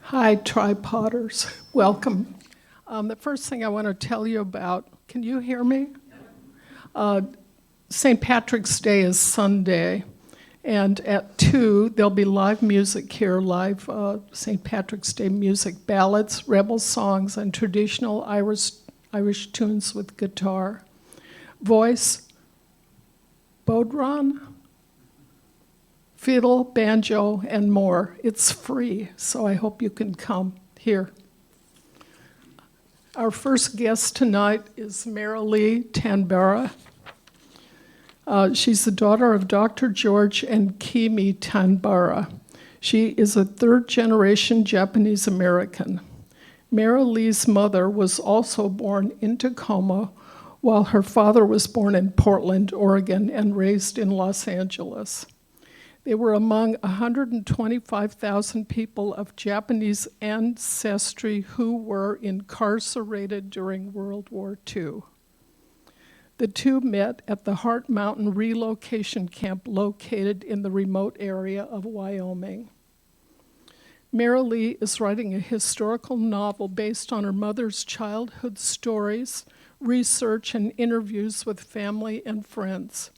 Hi, Tripodders. Welcome. The first thing I want to tell you about, can you hear me? St. Patrick's Day is Sunday, and at 2, there'll be live music here, live St. Patrick's Day music, ballads, rebel songs, and traditional Irish tunes with guitar. Voice, bodhran, fiddle, banjo, and more. It's free, so I hope you can come here. Our first guest tonight is Merilee Tanbara. She's the daughter of Dr. George and Kimi Tanbara. She is a third-generation Japanese American. Merilee's mother was also born in Tacoma, while her father was born in Portland, Oregon, and raised in Los Angeles. They were among 125,000 people of Japanese ancestry who were incarcerated during World War II. The two met at the Heart Mountain relocation camp located in the remote area of Wyoming. Merilee is writing a historical novel based on her mother's childhood stories, research, and interviews with family and friends.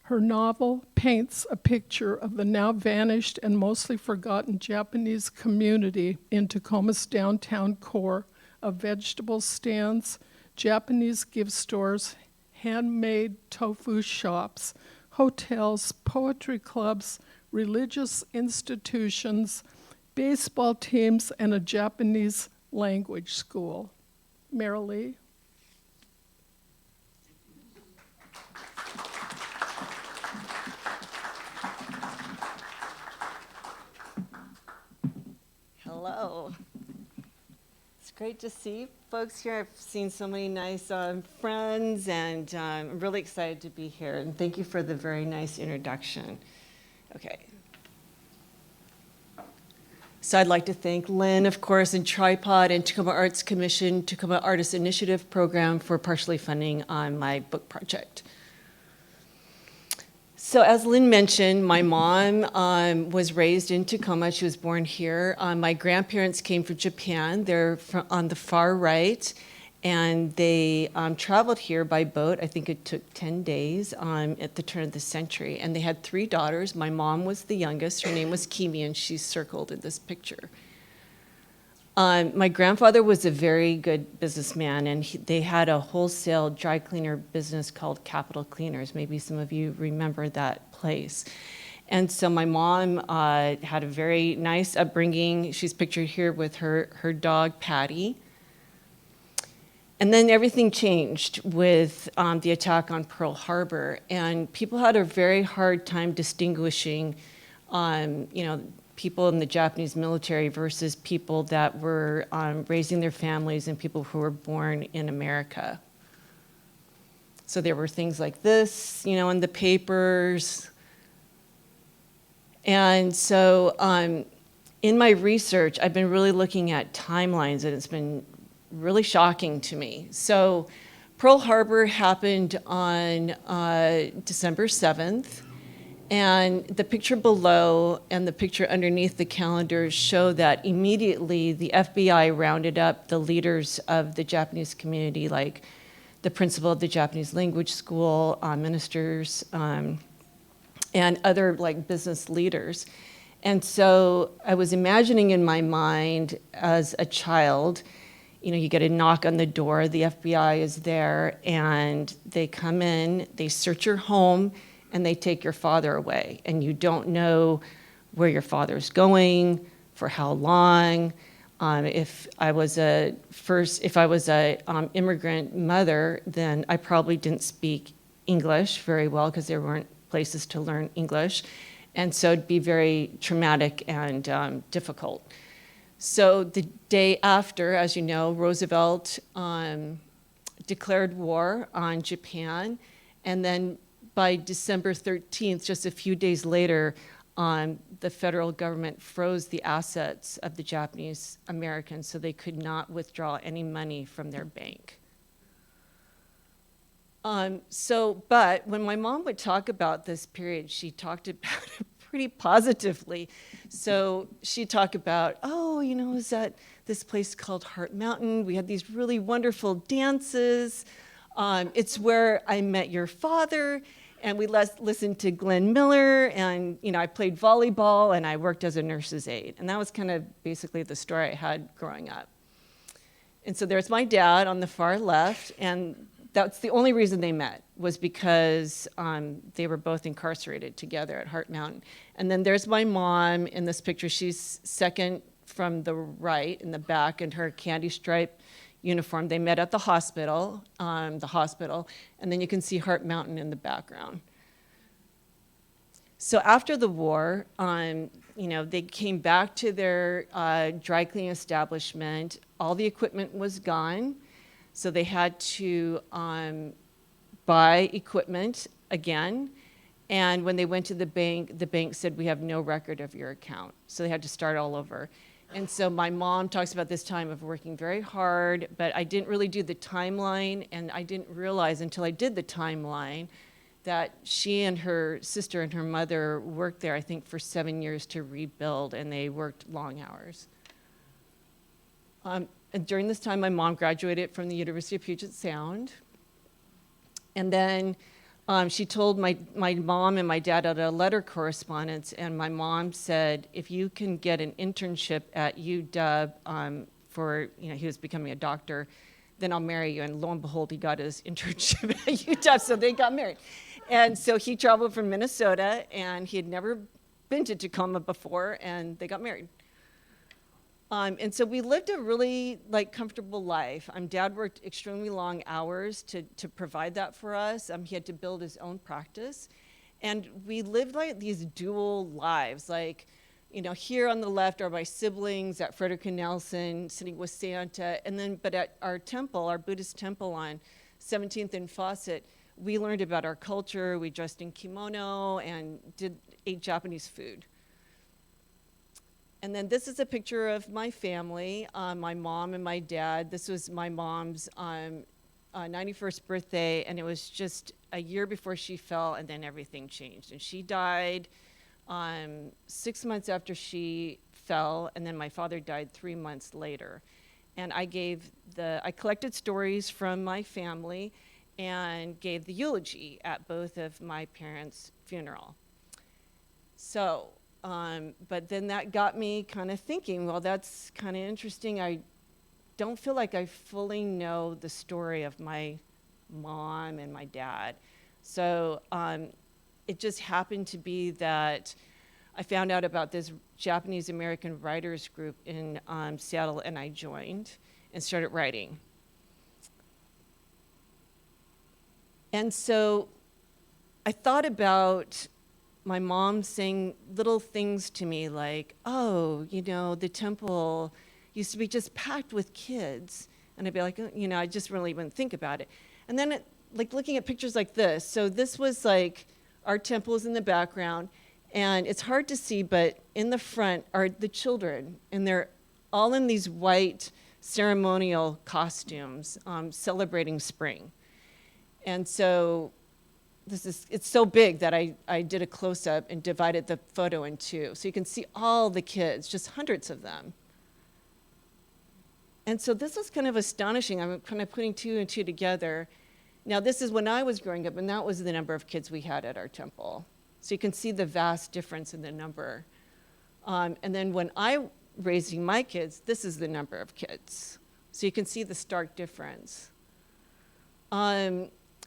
Her novel paints a picture of the now vanished and mostly forgotten Japanese community in Tacoma's downtown core of vegetable stands, Japanese gift stores, handmade tofu shops, hotels, poetry clubs, religious institutions, baseball teams, and a Japanese language school. Merilee? Hello. It's great to see folks here. I've seen so many nice friends, and I'm really excited to be here. And thank you for the very nice introduction. Okay. So I'd like to thank Lynn, of course, and Tripod and Tacoma Arts Commission, Tacoma Artist Initiative Program for partially funding on my book project. So as Lynn mentioned, my mom was raised in Tacoma. She was born here. My grandparents came from Japan. They're on the far right, and they traveled here by boat. I think it took 10 days at the turn of the century. And they had 3 daughters. My mom was the youngest. Her name was Kimi, and she's circled in this picture. My grandfather was a very good businessman, and they had a wholesale dry cleaner business called Capital Cleaners. Maybe some of you remember that place. And so my mom had a very nice upbringing. She's pictured here with her dog, Patty. And then everything changed with the attack on Pearl Harbor, and people had a very hard time distinguishing, people in the Japanese military versus people that were raising their families and people who were born in America. So there were things like this, in the papers. And so in my research, I've been really looking at timelines, and it's been really shocking to me. So Pearl Harbor happened on December 7th. And the picture below and the picture underneath the calendar show that immediately the FBI rounded up the leaders of the Japanese community, like the principal of the Japanese language school, ministers, and other business leaders. And so I was imagining in my mind as a child, you get a knock on the door, the FBI is there, and they come in, they search your home, and they take your father away, and you don't know where your father's going, for how long. If I was a immigrant mother, then I probably didn't speak English very well because there weren't places to learn English, and so it'd be very traumatic and difficult. So the day after, as you know, Roosevelt declared war on Japan, and then by December 13th, just a few days later, the federal government froze the assets of the Japanese Americans so they could not withdraw any money from their bank. But when my mom would talk about this period, she talked about it pretty positively. So she'd talk about, oh, is that this place called Heart Mountain? We had these really wonderful dances. It's where I met your father. And we listened to Glenn Miller, and I played volleyball, and I worked as a nurse's aide. And that was kind of basically the story I had growing up. And so there's my dad on the far left, and that's the only reason they met, was because they were both incarcerated together at Heart Mountain. And then there's my mom in this picture. She's second from the right in the back in her candy stripe uniform. They met at the hospital, and then you can see Heart Mountain in the background. So after the war, they came back to their dry cleaning establishment. All the equipment was gone, so they had to buy equipment again. And when they went to the bank said, we have no record of your account. So they had to start all over. And so my mom talks about this time of working very hard, but I didn't really do the timeline, and I didn't realize until I did the timeline that she and her sister and her mother worked there, I think, for 7 years to rebuild, and they worked long hours. And during this time, my mom graduated from the University of Puget Sound. And then she told my mom and my dad at a letter correspondence, and my mom said, if you can get an internship at UW for, he was becoming a doctor, then I'll marry you. And lo and behold, he got his internship at UW, so they got married. And so he traveled from Minnesota, and he had never been to Tacoma before, and they got married. And so we lived a really comfortable life. Dad worked extremely long hours to provide that for us. He had to build his own practice. And we lived these dual lives. Here on the left are my siblings at Frederick and Nelson, sitting with Santa. But at our temple, our Buddhist temple on 17th and Fawcett, we learned about our culture. We dressed in kimono and ate Japanese food. And then this is a picture of my family, my mom and my dad. This was my mom's 91st birthday, and it was just a year before she fell, and then everything changed. And she died 6 months after she fell, and then my father died 3 months later. And I collected stories from my family and gave the eulogy at both of my parents' funeral. So. But then that got me kind of thinking, well, that's kind of interesting. I don't feel like I fully know the story of my mom and my dad. So it just happened to be that I found out about this Japanese American writers group in Seattle, and I joined and started writing. And so I thought about my mom saying little things to me like, oh, the temple used to be just packed with kids. And I'd be like, I just really wouldn't think about it. And then looking at pictures like this. So this was our temple is in the background, and it's hard to see, but in the front are the children, and they're all in these white ceremonial costumes celebrating spring. And so it's so big that I did a close-up and divided the photo in two. So you can see all the kids, just hundreds of them. And so this was kind of astonishing. I'm kind of putting two and two together. Now this is when I was growing up, and that was the number of kids we had at our temple. So you can see the vast difference in the number. And then when I raising my kids, this is the number of kids. So you can see the stark difference.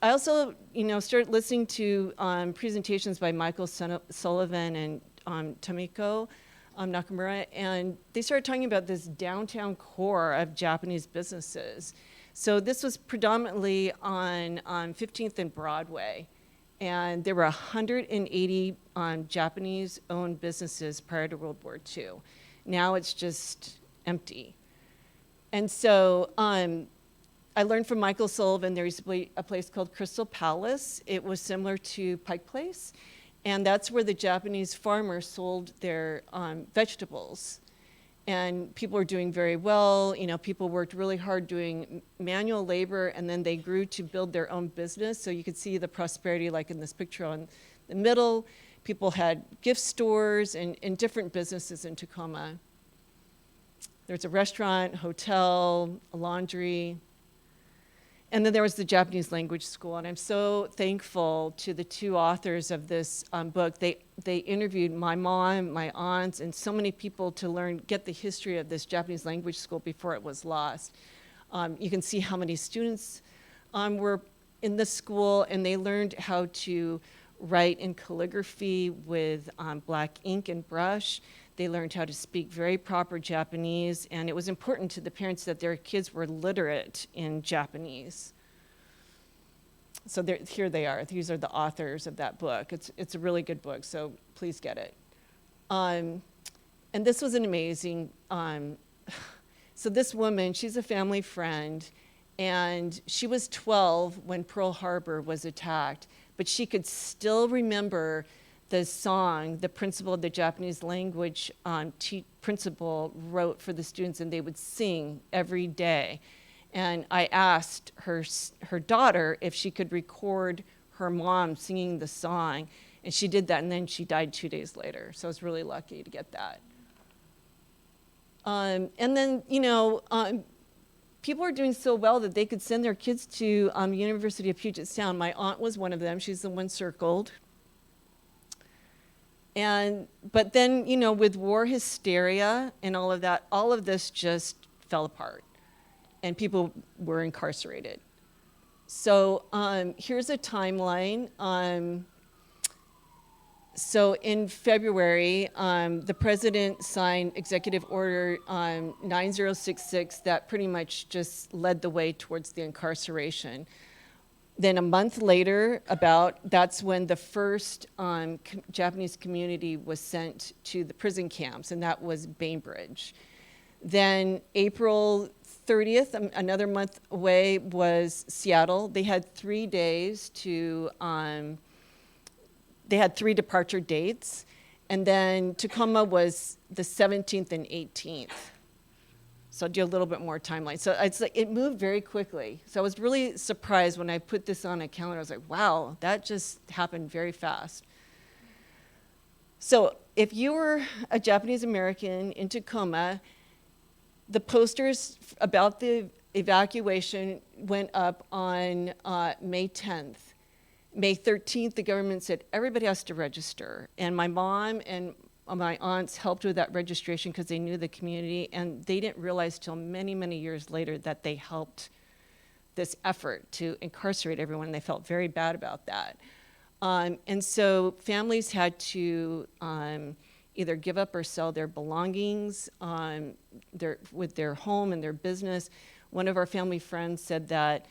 I also, started listening to presentations by Michael Sullivan and Tomiko Nakamura, and they started talking about this downtown core of Japanese businesses. So this was predominantly on 15th and Broadway, and there were 180 Japanese-owned businesses prior to World War II. Now it's just empty. And so I learned from Michael Sullivan there used to be a place called Crystal Palace. It was similar to Pike Place, and that's where the Japanese farmers sold their vegetables. And people were doing very well. People worked really hard doing manual labor, and then they grew to build their own business. So you could see the prosperity like in this picture on the middle. People had gift stores and different businesses in Tacoma. There's a restaurant, hotel, a laundry. And then there was the Japanese language school, and I'm so thankful to the two authors of this book. They interviewed my mom, my aunts, and so many people to get the history of this Japanese language school before it was lost. You can see how many students were in the school, and they learned how to write in calligraphy with black ink and brush. They learned how to speak very proper Japanese, and it was important to the parents that their kids were literate in Japanese. So here they are. These are the authors of that book. It's a really good book, so please get it. And this was an amazing, so this woman, she's a family friend, and she was 12 when Pearl Harbor was attacked, but she could still remember the song the principal of the Japanese language principal wrote for the students, and they would sing every day. And I asked her daughter if she could record her mom singing the song, and she did that, and then she died 2 days later. So I was really lucky to get that. And then, people are doing so well that they could send their kids to University of Puget Sound. My aunt was one of them. She's the one circled. But then, with war hysteria and all of that, all of this just fell apart, and people were incarcerated. So here's a timeline. So in February, the president signed Executive Order 9066 that pretty much just led the way towards the incarceration. Then a month later, that's when the first Japanese community was sent to the prison camps, and that was Bainbridge. Then April 30th, another month away, was Seattle. They had 3 days they had 3 departure dates, and then Tacoma was the 17th and 18th. So I'll do a little bit more timeline. So it moved very quickly. So I was really surprised when I put this on a calendar. I was like, wow, that just happened very fast. So if you were a Japanese American in Tacoma, the posters about the evacuation went up on May 10th. May 13th, the government said everybody has to register. And my mom and my aunts helped with that registration because they knew the community, and they didn't realize till many, many years later that they helped this effort to incarcerate everyone. They felt very bad about that. And so families had to either give up or sell their belongings with their home and their business. One of our family friends said that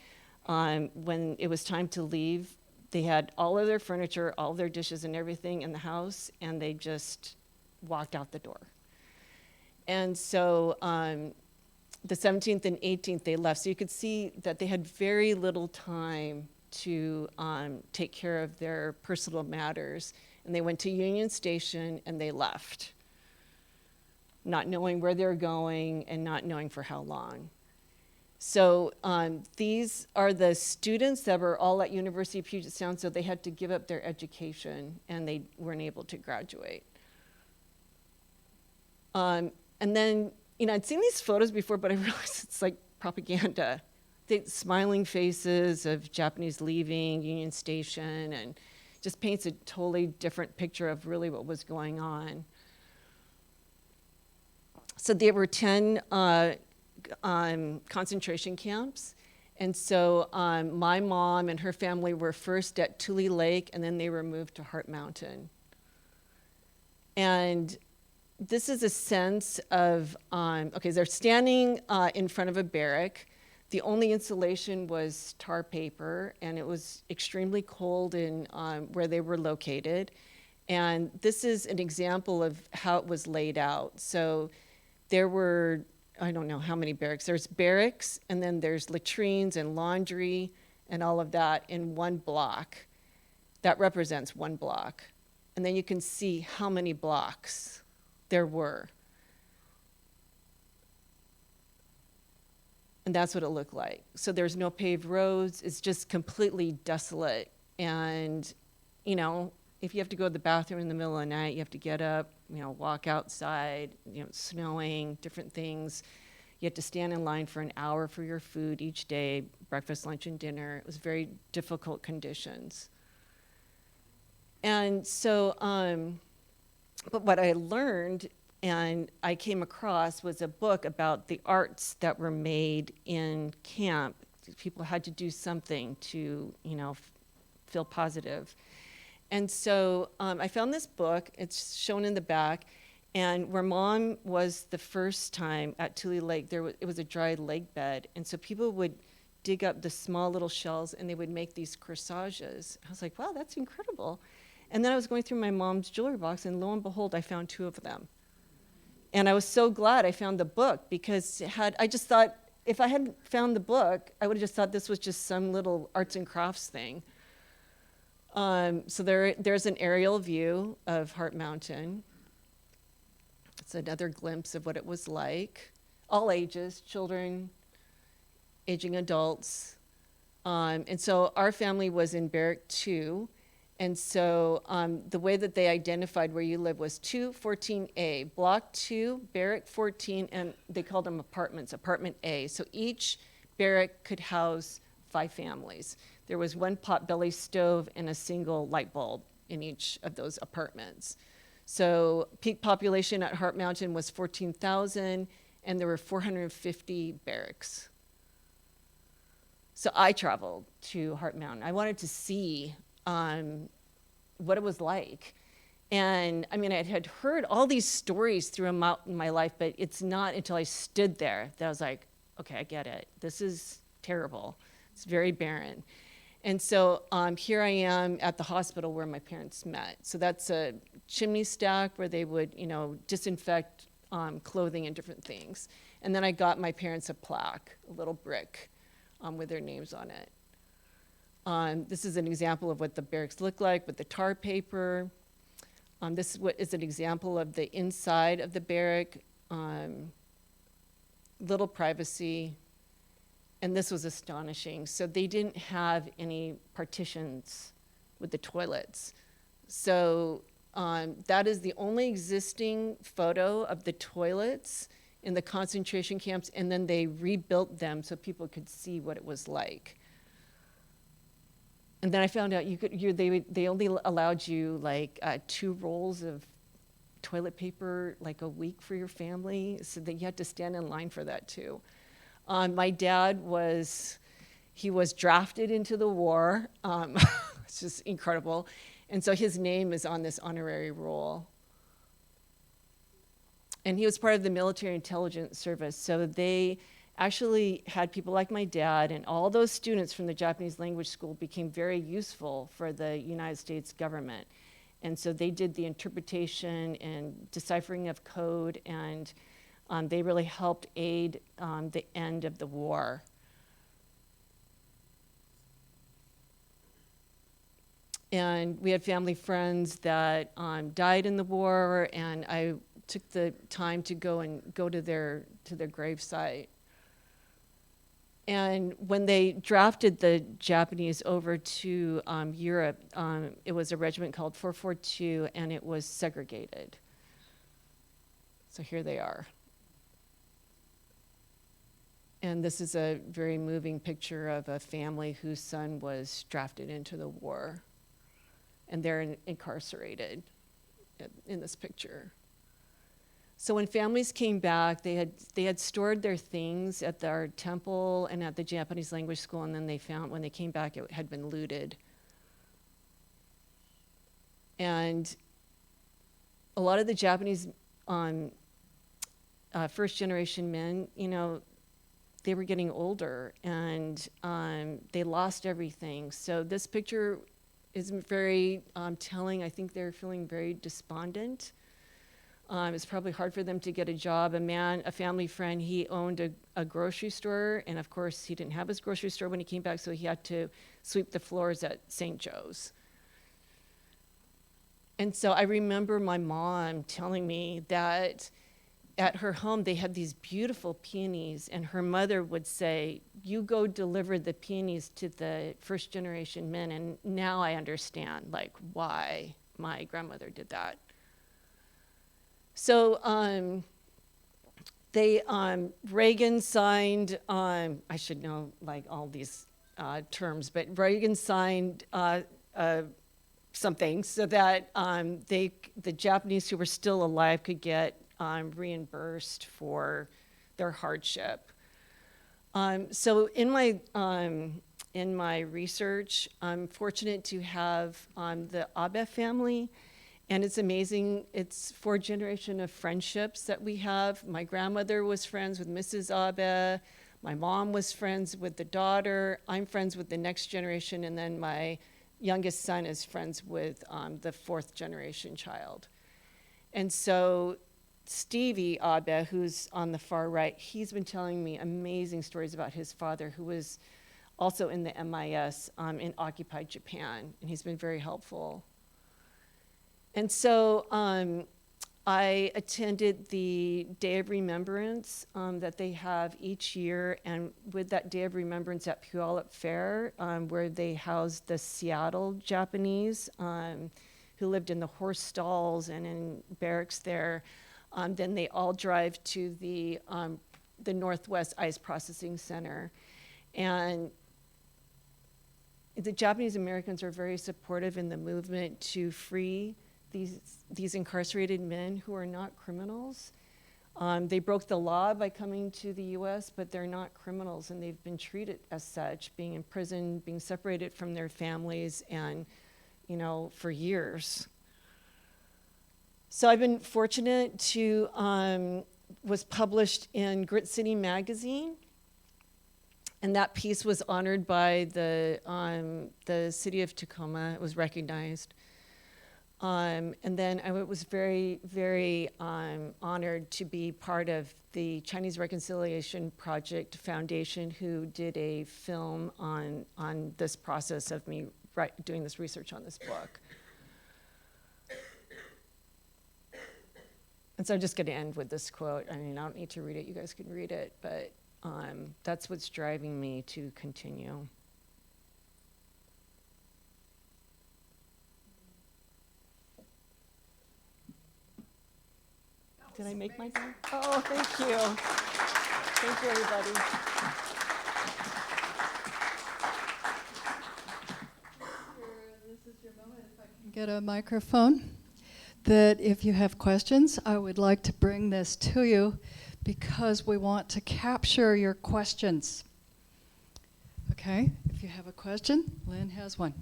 when it was time to leave, they had all of their furniture, all of their dishes and everything in the house, and they just walked out the door. And so the 17th and 18th, they left. So you could see that they had very little time to take care of their personal matters. And they went to Union Station and they left, not knowing where they're going and not knowing for how long. So these are the students that were all at University of Puget Sound, so they had to give up their education and they weren't able to graduate. And then, I'd seen these photos before, but I realized it's like propaganda. The smiling faces of Japanese leaving Union Station, and just paints a totally different picture of really what was going on. So there were 10 concentration camps. And so my mom and her family were first at Tule Lake, and then they were moved to Hart Mountain. And this is a sense of, they're standing in front of a barrack. The only insulation was tar paper, and it was extremely cold in where they were located. And this is an example of how it was laid out. So there were, I don't know how many barracks. There's barracks, and then there's latrines and laundry and all of that in one block. That represents one block. And then you can see how many blocks there were. And that's what it looked like. So there's no paved roads. It's just completely desolate. And, if you have to go to the bathroom in the middle of the night, you have to get up, walk outside, snowing, different things. You had to stand in line for an hour for your food each day, breakfast, lunch, and dinner. It was very difficult conditions. And so, but what I learned and I came across was a book about the arts that were made in camp. People had to do something to, feel positive. And so I found this book. It's shown in the back. And where Mom was the first time at Tule Lake, it was a dry lake bed. And so people would dig up the small little shells and they would make these corsages. I was like, wow, that's incredible. And then I was going through my mom's jewelry box, and lo and behold, I found 2 of them. And I was so glad I found the book, because I just thought, if I hadn't found the book, I would have just thought this was just some little arts and crafts thing. So there's an aerial view of Heart Mountain. It's another glimpse of what it was like. All ages, children, aging adults. And so our family was in Barrack 2. And so the way that they identified where you live was 214A, Block 2, Barrack 14, and they called them apartments, Apartment A. So each barrack could house 5 families. There was 1 potbelly stove and a single light bulb in each of those apartments. So peak population at Heart Mountain was 14,000, and there were 450 barracks. So I traveled to Heart Mountain. I wanted to see what it was like. And I mean, I had heard all these stories throughout my life, but it's not until I stood there that I was like, okay, I get it. This is terrible. It's very barren. And so here I am at the hospital where my parents met. So that's a chimney stack where they would, disinfect clothing and different things. And then I got my parents a plaque, a little brick with their names on it. This is an example of what the barracks look like with the tar paper. This is an example of the inside of the barrack, little privacy. And this was astonishing. So they didn't have any partitions with the toilets. So that is the only existing photo of the toilets in the concentration camps, and then they rebuilt them so people could see what it was like. And then I found out they only allowed you like 2 rolls of toilet paper like a week for your family, so that you had to stand in line for that too. My dad was drafted into the war. It's just incredible. And so his name is on this honorary roll. And he was part of the military intelligence service. So they actually had people like my dad, and all those students from the Japanese language school became very useful for the United States government. And so they did the interpretation and deciphering of code, and they really helped aid the end of the war. And we had family friends that died in the war, and I took the time to go to their gravesite. And when they drafted the Japanese over to Europe, it was a regiment called 442, and it was segregated. So here they are. And this is a very moving picture of a family whose son was drafted into the war. And they're incarcerated in this picture. So when families came back, they had stored their things at our temple and at the Japanese language school, and then they found, when they came back, it had been looted. And a lot of the Japanese first generation men, they were getting older, and they lost everything. So this picture is very telling. I think they're feeling very despondent. It's probably hard for them to get a job. A family friend, he owned a grocery store, and of course he didn't have his grocery store when he came back, so he had to sweep the floors at St. Joe's. And so I remember my mom telling me that at her home they had these beautiful peonies, and her mother would say, "You go deliver the peonies to the first generation men." And now I understand why my grandmother did that. So Reagan signed, I should know like all these terms, but Reagan signed something so that the Japanese who were still alive could get reimbursed for their hardship. So in my research, I'm fortunate to have the Abe family, and it's amazing. It's 4 generations of friendships that we have. My grandmother was friends with Mrs. Abe. My mom was friends with the daughter. I'm friends with the next generation, and then my youngest son is friends with the 4th generation child. And so Stevie Abe, who's on the far right, he's been telling me amazing stories about his father, who was also in the MIS in occupied Japan, and he's been very helpful. And so I attended the Day of Remembrance that they have each year, and with that Day of Remembrance at Puyallup Fair, where they housed the Seattle Japanese who lived in the horse stalls and in barracks there, then they all drive to the Northwest Ice Processing Center. And the Japanese Americans are very supportive in the movement to free these incarcerated men who are not criminals. They broke the law by coming to the US, but they're not criminals, and they've been treated as such, being in prison, being separated from their families, and for years. So I've been fortunate to, was published in Grit City magazine, and that piece was honored by the city of Tacoma. It was recognized. And then I was very, very honored to be part of the Chinese Reconciliation Project Foundation, who did a film on this process of me doing this research on this book. And so I'm just going to end with this quote. I mean, I don't need to read it. You guys can read it. But that's what's driving me to continue. Did I make my time? Oh, thank you. Thank you, everybody. This is your moment. If I can get a microphone. That if you have questions, I would like to bring this to you because we want to capture your questions. Okay, if you have a question, Lynn has one.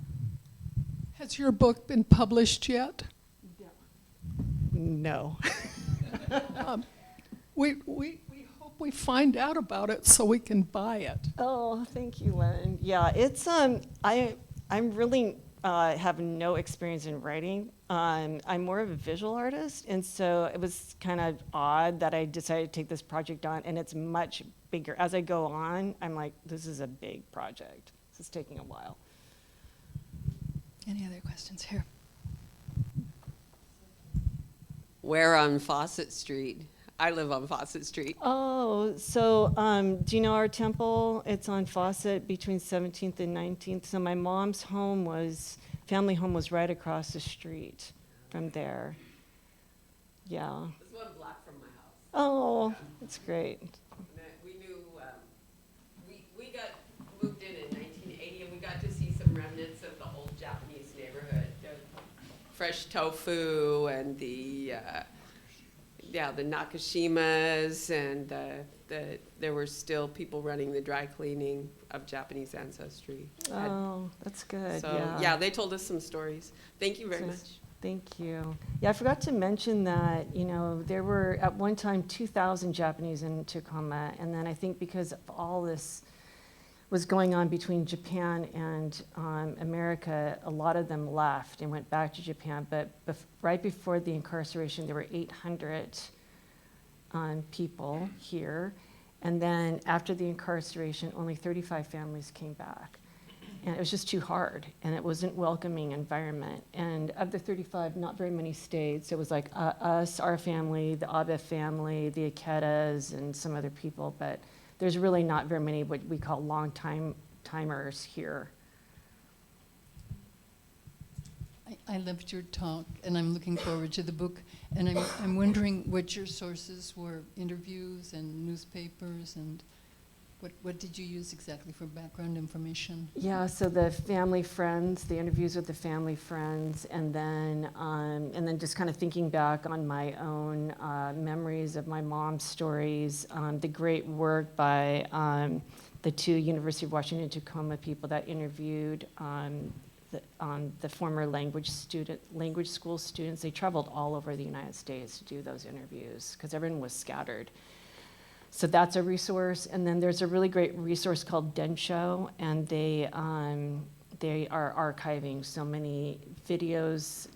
Has your book been published yet? No. We hope we find out about it so we can buy it. Oh, thank you, Lynn. Yeah, it's I'm really have no experience in writing. I'm more of a visual artist, and so it was kind of odd that I decided to take this project on, and it's much bigger. As I go on, I'm like, this is a big project. This is taking a while. Any other questions here? Where on Fawcett Street? I live on Fawcett Street. Oh, so do you know our temple? It's on Fawcett between 17th and 19th. So my mom's family home was right across the street from there. Yeah. It's 1 block from my house. Oh, that's great. We knew, we got moved in 1980, and we got to see some remnants of the old Japanese neighborhood. The fresh tofu and the Nakashimas, and there were still people running the dry cleaning of Japanese ancestry. Oh, that's good. So yeah, they told us some stories. Thank you very much. Thank you. Yeah, I forgot to mention that, there were at one time 2,000 Japanese in Tacoma, and then I think because of all this was going on between Japan and America, a lot of them left and went back to Japan. But right before the incarceration, there were 800 people here. And then after the incarceration, only 35 families came back. And it was just too hard, and it wasn't a welcoming environment. And of the 35, not very many stayed. So it was like us, our family, the Abe family, the Iketas, and some other people. But there's really not very many what we call long-timers here. I loved your talk, and I'm looking forward to the book. And I'm wondering what your sources were, interviews and newspapers, and what did you use exactly for background information? Yeah, so the family friends, the interviews with the family friends, and then just kind of thinking back on my own memories of my mom's stories, the great work by the two University of Washington Tacoma people that interviewed the former language school students. They traveled all over the United States to do those interviews because everyone was scattered. So that's a resource, and then there's a really great resource called Densho, and they are archiving so many videos,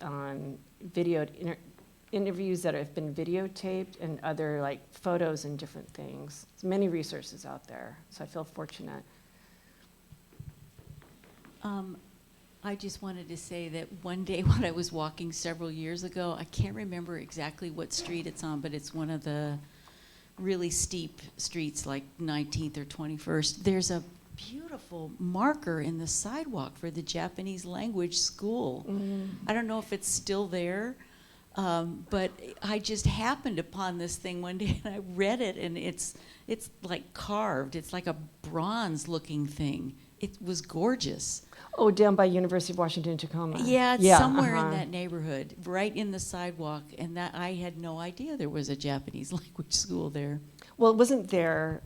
interviews that have been videotaped, and other like photos and different things. There's many resources out there, so I feel fortunate. I just wanted to say that one day when I was walking several years ago, I can't remember exactly what street it's on, but it's one of the really steep streets like 19th or 21st. There's a beautiful marker in the sidewalk for the Japanese language school. I don't know if it's still there, but I just happened upon this thing one day and I read it, and it's like carved. It's like a bronze looking thing. It was gorgeous. Oh, down by University of Washington Tacoma. Yeah, it's somewhere in that neighborhood, right in the sidewalk, and that I had no idea there was a Japanese language school there. Well, it wasn't there.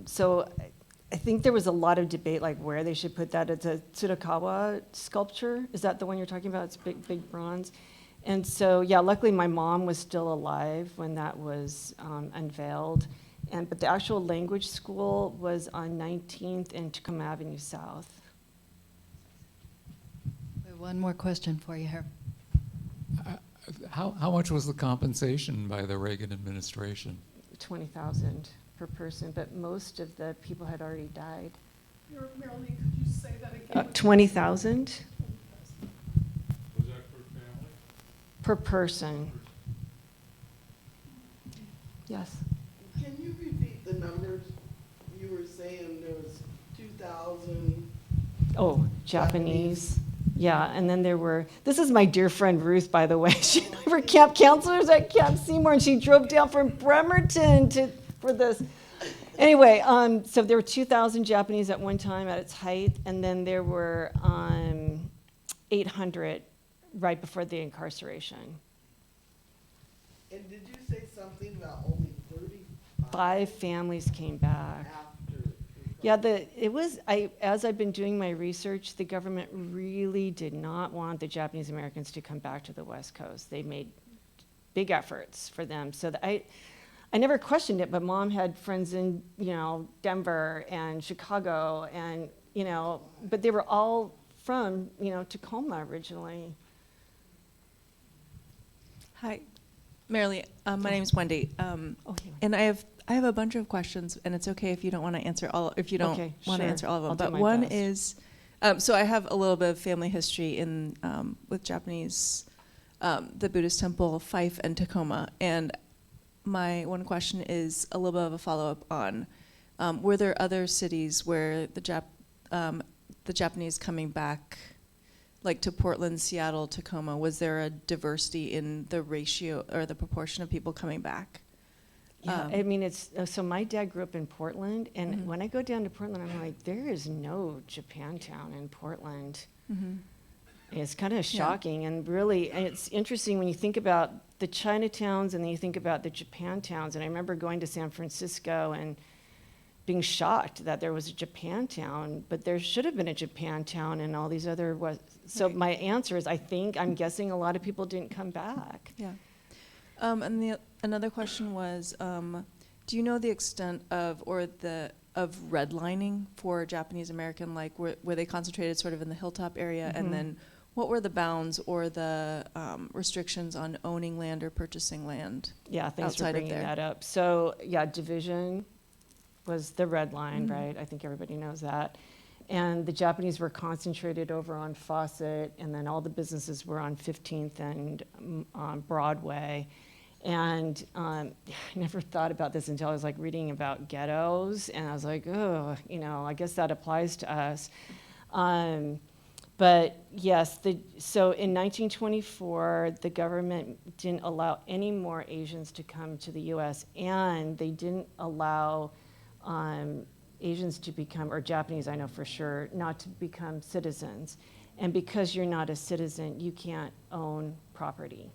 So I think there was a lot of debate, like where they should put that. It's a Tsutakawa sculpture. Is that the one you're talking about? It's big bronze. And so, yeah, luckily my mom was still alive when that was unveiled. But the actual language school was on 19th and Tacoma Avenue South. One more question for you here. How much was the compensation by the Reagan administration? $20,000 per person, but most of the people had already died. Merilee, could you say that again? 20,000 Was that per family? per person. Yes. Can you repeat the numbers? You were saying there was 2,000. Oh, Japanese. Yeah, and then there were, this is my dear friend Ruth, by the way. She and I were camp counselors at Camp Seymour, and she drove down from Bremerton for this. Anyway, so there were 2,000 Japanese at one time at its height, and then there were 800 right before the incarceration. And did you say something about only 5 families came back. after? Yeah, as I've been doing my research, the government really did not want the Japanese Americans to come back to the West Coast. They made big efforts for them. So I never questioned it, but Mom had friends in, Denver and Chicago, and, but they were all from, Tacoma originally. Hi, Merilee. My name is Wendy, and I have a bunch of questions, and it's okay if you don't want to answer all. If you don't Okay, want to sure. answer all of them, I'll do but my one best. is, so I have a little bit of family history in with Japanese, the Buddhist temple, Fife and Tacoma, and my one question is a little bit of a follow-up on, were there other cities where the Japanese coming back, like to Portland, Seattle, Tacoma, was there a diversity in the ratio or the proportion of people coming back? Yeah, I mean, so my dad grew up in Portland, and when I go down to Portland, I'm like, there is no Japantown in Portland. It's kind of shocking, and really, and it's interesting when you think about the Chinatowns and then you think about the Japantowns, and I remember going to San Francisco and being shocked that there was a Japantown, but there should have been a Japantown and all these other, so my answer is, I'm guessing a lot of people didn't come back. Yeah. And another question was, do you know the extent of redlining for Japanese American, like were they concentrated sort of in the hilltop area, and then what were the bounds or the restrictions on owning land or purchasing land? Yeah, thanks for outside of bringing there? that up. So yeah, division was the red line, right? I think everybody knows that. And the Japanese were concentrated over on Fawcett, and then all the businesses were on 15th and on Broadway. And I never thought about this until I was like reading about ghettos, and I was like, oh, I guess that applies to us. But yes, so in 1924, the government didn't allow any more Asians to come to the U.S., and they didn't allow Asians to become, or Japanese, I know for sure, not to become citizens. And because you're not a citizen, you can't own property.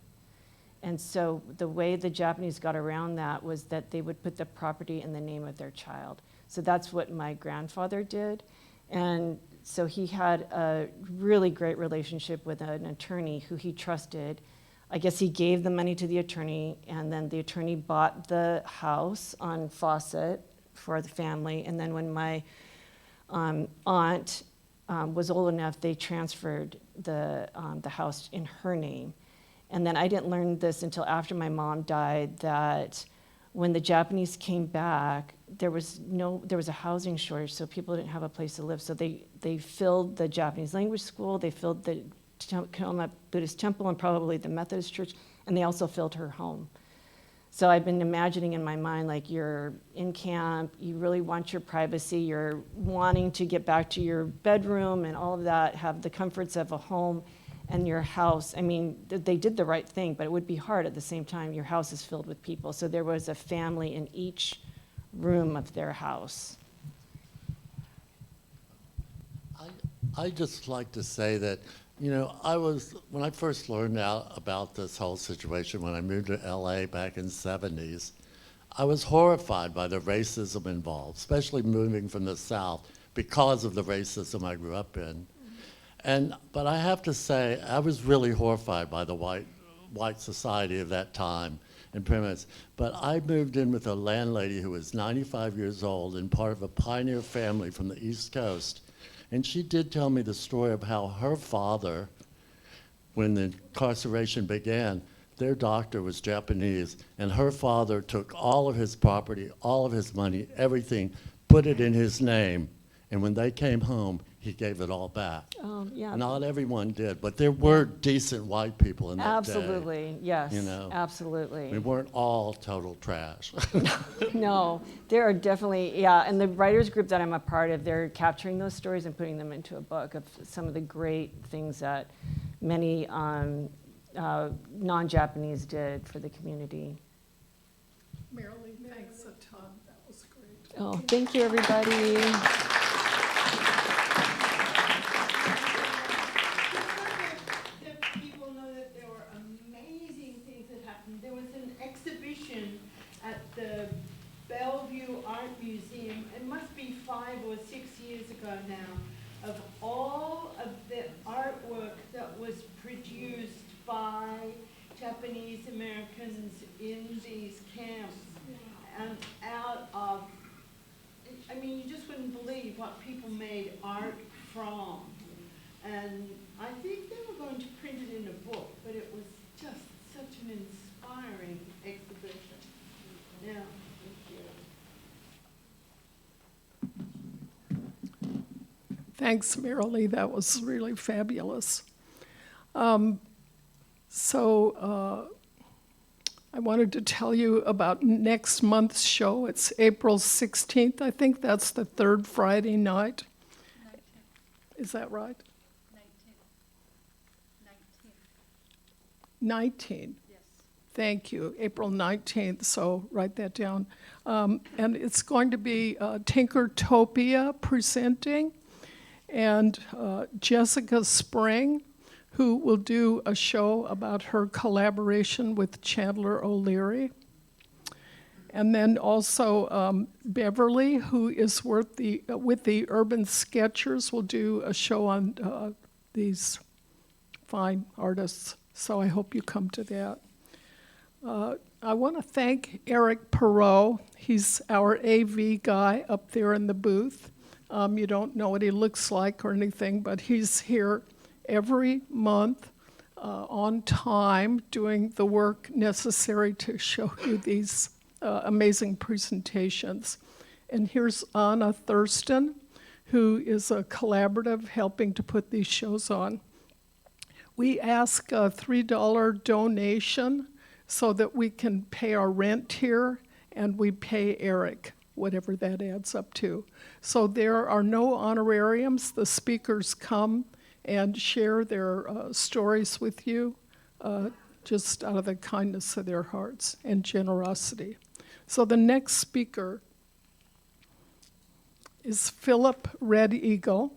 And so the way the Japanese got around that was that they would put the property in the name of their child. So that's what my grandfather did. And so he had a really great relationship with an attorney who he trusted. I guess he gave the money to the attorney, and then the attorney bought the house on Fawcett for the family. And then when my aunt was old enough, they transferred the house in her name. And then I didn't learn this until after my mom died, that when the Japanese came back, there was a housing shortage, so people didn't have a place to live. So they filled the Japanese language school, they filled the Tacoma Buddhist temple, and probably the Methodist church, and they also filled her home. So I've been imagining in my mind, like, you're in camp, you really want your privacy, you're wanting to get back to your bedroom and all of that, have the comforts of a home and your house. I mean, they did the right thing, but it would be hard at the same time. Your house is filled with people. So there was a family in each room of their house. I just like to say that, when I first learned out about this whole situation, when I moved to LA back in the 70s, I was horrified by the racism involved, especially moving from the South because of the racism I grew up in. But I have to say, I was really horrified by the white society of that time and premise. But I moved in with a landlady who was 95 years old and part of a pioneer family from the East Coast. And she did tell me the story of how her father, when the incarceration began, their doctor was Japanese, and her father took all of his property, all of his money, everything, put it in his name. And when they came home, he gave it all back. Yeah. Not everyone did, but there were decent white people in that Absolutely, day. yes, Absolutely. absolutely. We weren't all total trash. No, there are definitely, and the writers group that I'm a part of, they're capturing those stories and putting them into a book of some of the great things that many non-Japanese did for the community. Merilee, thanks a ton. That was great. Oh, thank you, everybody. People know that there were amazing things that happened. There was an exhibition at the Bellevue Art Museum, it must be 5 or 6 years ago now, of all of the artwork that was produced by Japanese Americans in these camps and out of, I mean, you just wouldn't believe what people made art from. And I think they were going to print it in a book, but it was just such an inspiring exhibition. Yeah, thank you. Thanks, Merilee. That was really fabulous. I wanted to tell you about next month's show. It's April 16th. I think that's the third Friday night. 19th. Is that right? 19. Yes. Thank you. April 19th, so write that down. And it's going to be Tinkertopia presenting, and Jessica Spring, who will do a show about her collaboration with Chandler O'Leary. And then also Beverly, who is with the Urban Sketchers, will do a show on these fine artists. So I hope you come to that. I want to thank Erik Perrohe. He's our AV guy up there in the booth. You don't know what he looks like or anything, but he's here every month on time doing the work necessary to show you these amazing presentations. And here's Anna Thurston, who is a collaborative helping to put these shows on. We ask a $3 donation so that we can pay our rent here, and we pay Erik, whatever that adds up to. So there are no honorariums. The speakers come and share their stories with you, just out of the kindness of their hearts and generosity. So the next speaker is Philip Red Eagle.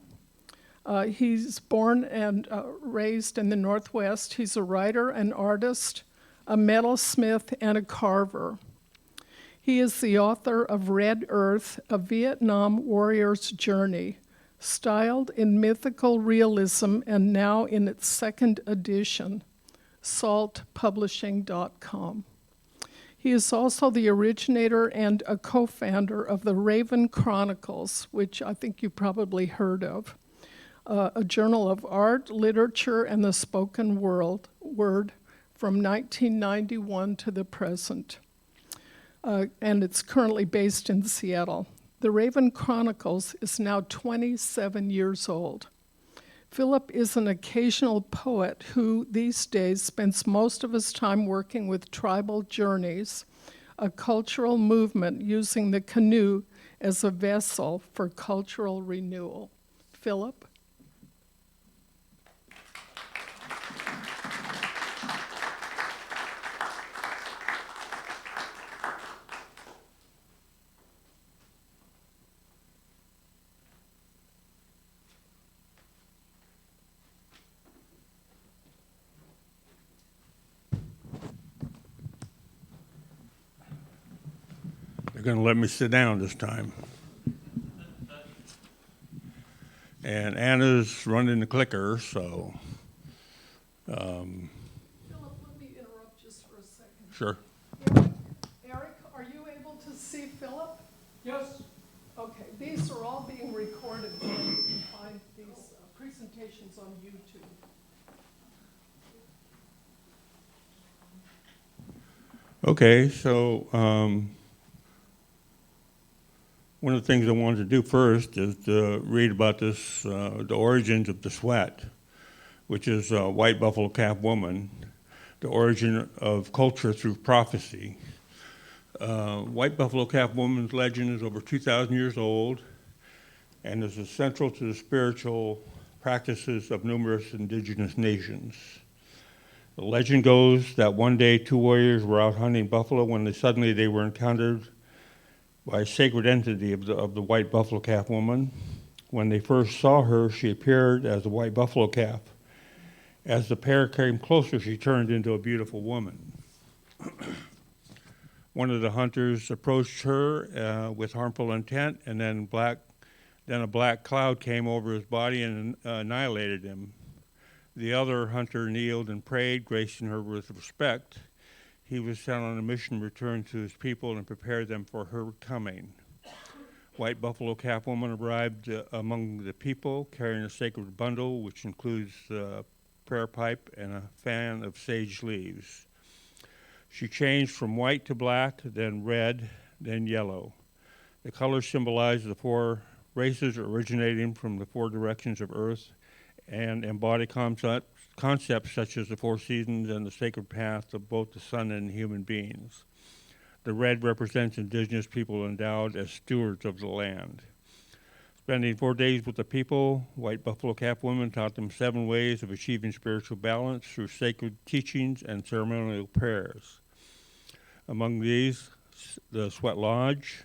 He's born and raised in the Northwest. He's a writer, an artist, a metalsmith, and a carver. He is the author of Red Earth, A Vietnam Warrior's Journey, styled in mythical realism and now in its second edition, saltpublishing.com. He is also the originator and a co-founder of the Raven Chronicles, which I think you probably heard of, a journal of art, literature, and the spoken word from 1991 to the present. And it's currently based in Seattle. The Raven Chronicles is now 27 years old. Philip is an occasional poet who these days spends most of his time working with Tribal Journeys, a cultural movement using the canoe as a vessel for cultural renewal. Philip? They're going to let me sit down this time. And Anna's running the clicker, so. Philip, let me interrupt just for a second. Sure. Erik, are you able to see Philip? Yes. Okay, these are all being recorded, so you can find these presentations on YouTube. Okay, so one of the things I wanted to do first is to read about this, the origins of the sweat, which is a white buffalo calf woman, the origin of culture through prophecy. White buffalo calf woman's legend is over 2,000 years old and is central to the spiritual practices of numerous indigenous nations. The legend goes that one day 2 warriors were out hunting buffalo when suddenly they were encountered by a sacred entity of the white buffalo calf woman. When they first saw her, she appeared as a white buffalo calf. As the pair came closer, she turned into a beautiful woman. One of the hunters approached her with harmful intent, and then a black cloud came over his body and annihilated him. The other hunter kneeled and prayed, gracing her with respect. He was sent on a mission to return to his people and prepare them for her coming. White buffalo calf woman arrived among the people carrying a sacred bundle, which includes a prayer pipe and a fan of sage leaves. She changed from white to black, then red, then yellow. The colors symbolize the 4 races originating from the 4 directions of Earth and embody concepts such as the 4 seasons and the sacred path of both the sun and human beings. The red represents indigenous people endowed as stewards of the land. Spending 4 days with the people, white buffalo calf women taught them 7 ways of achieving spiritual balance through sacred teachings and ceremonial prayers. Among these, the sweat lodge,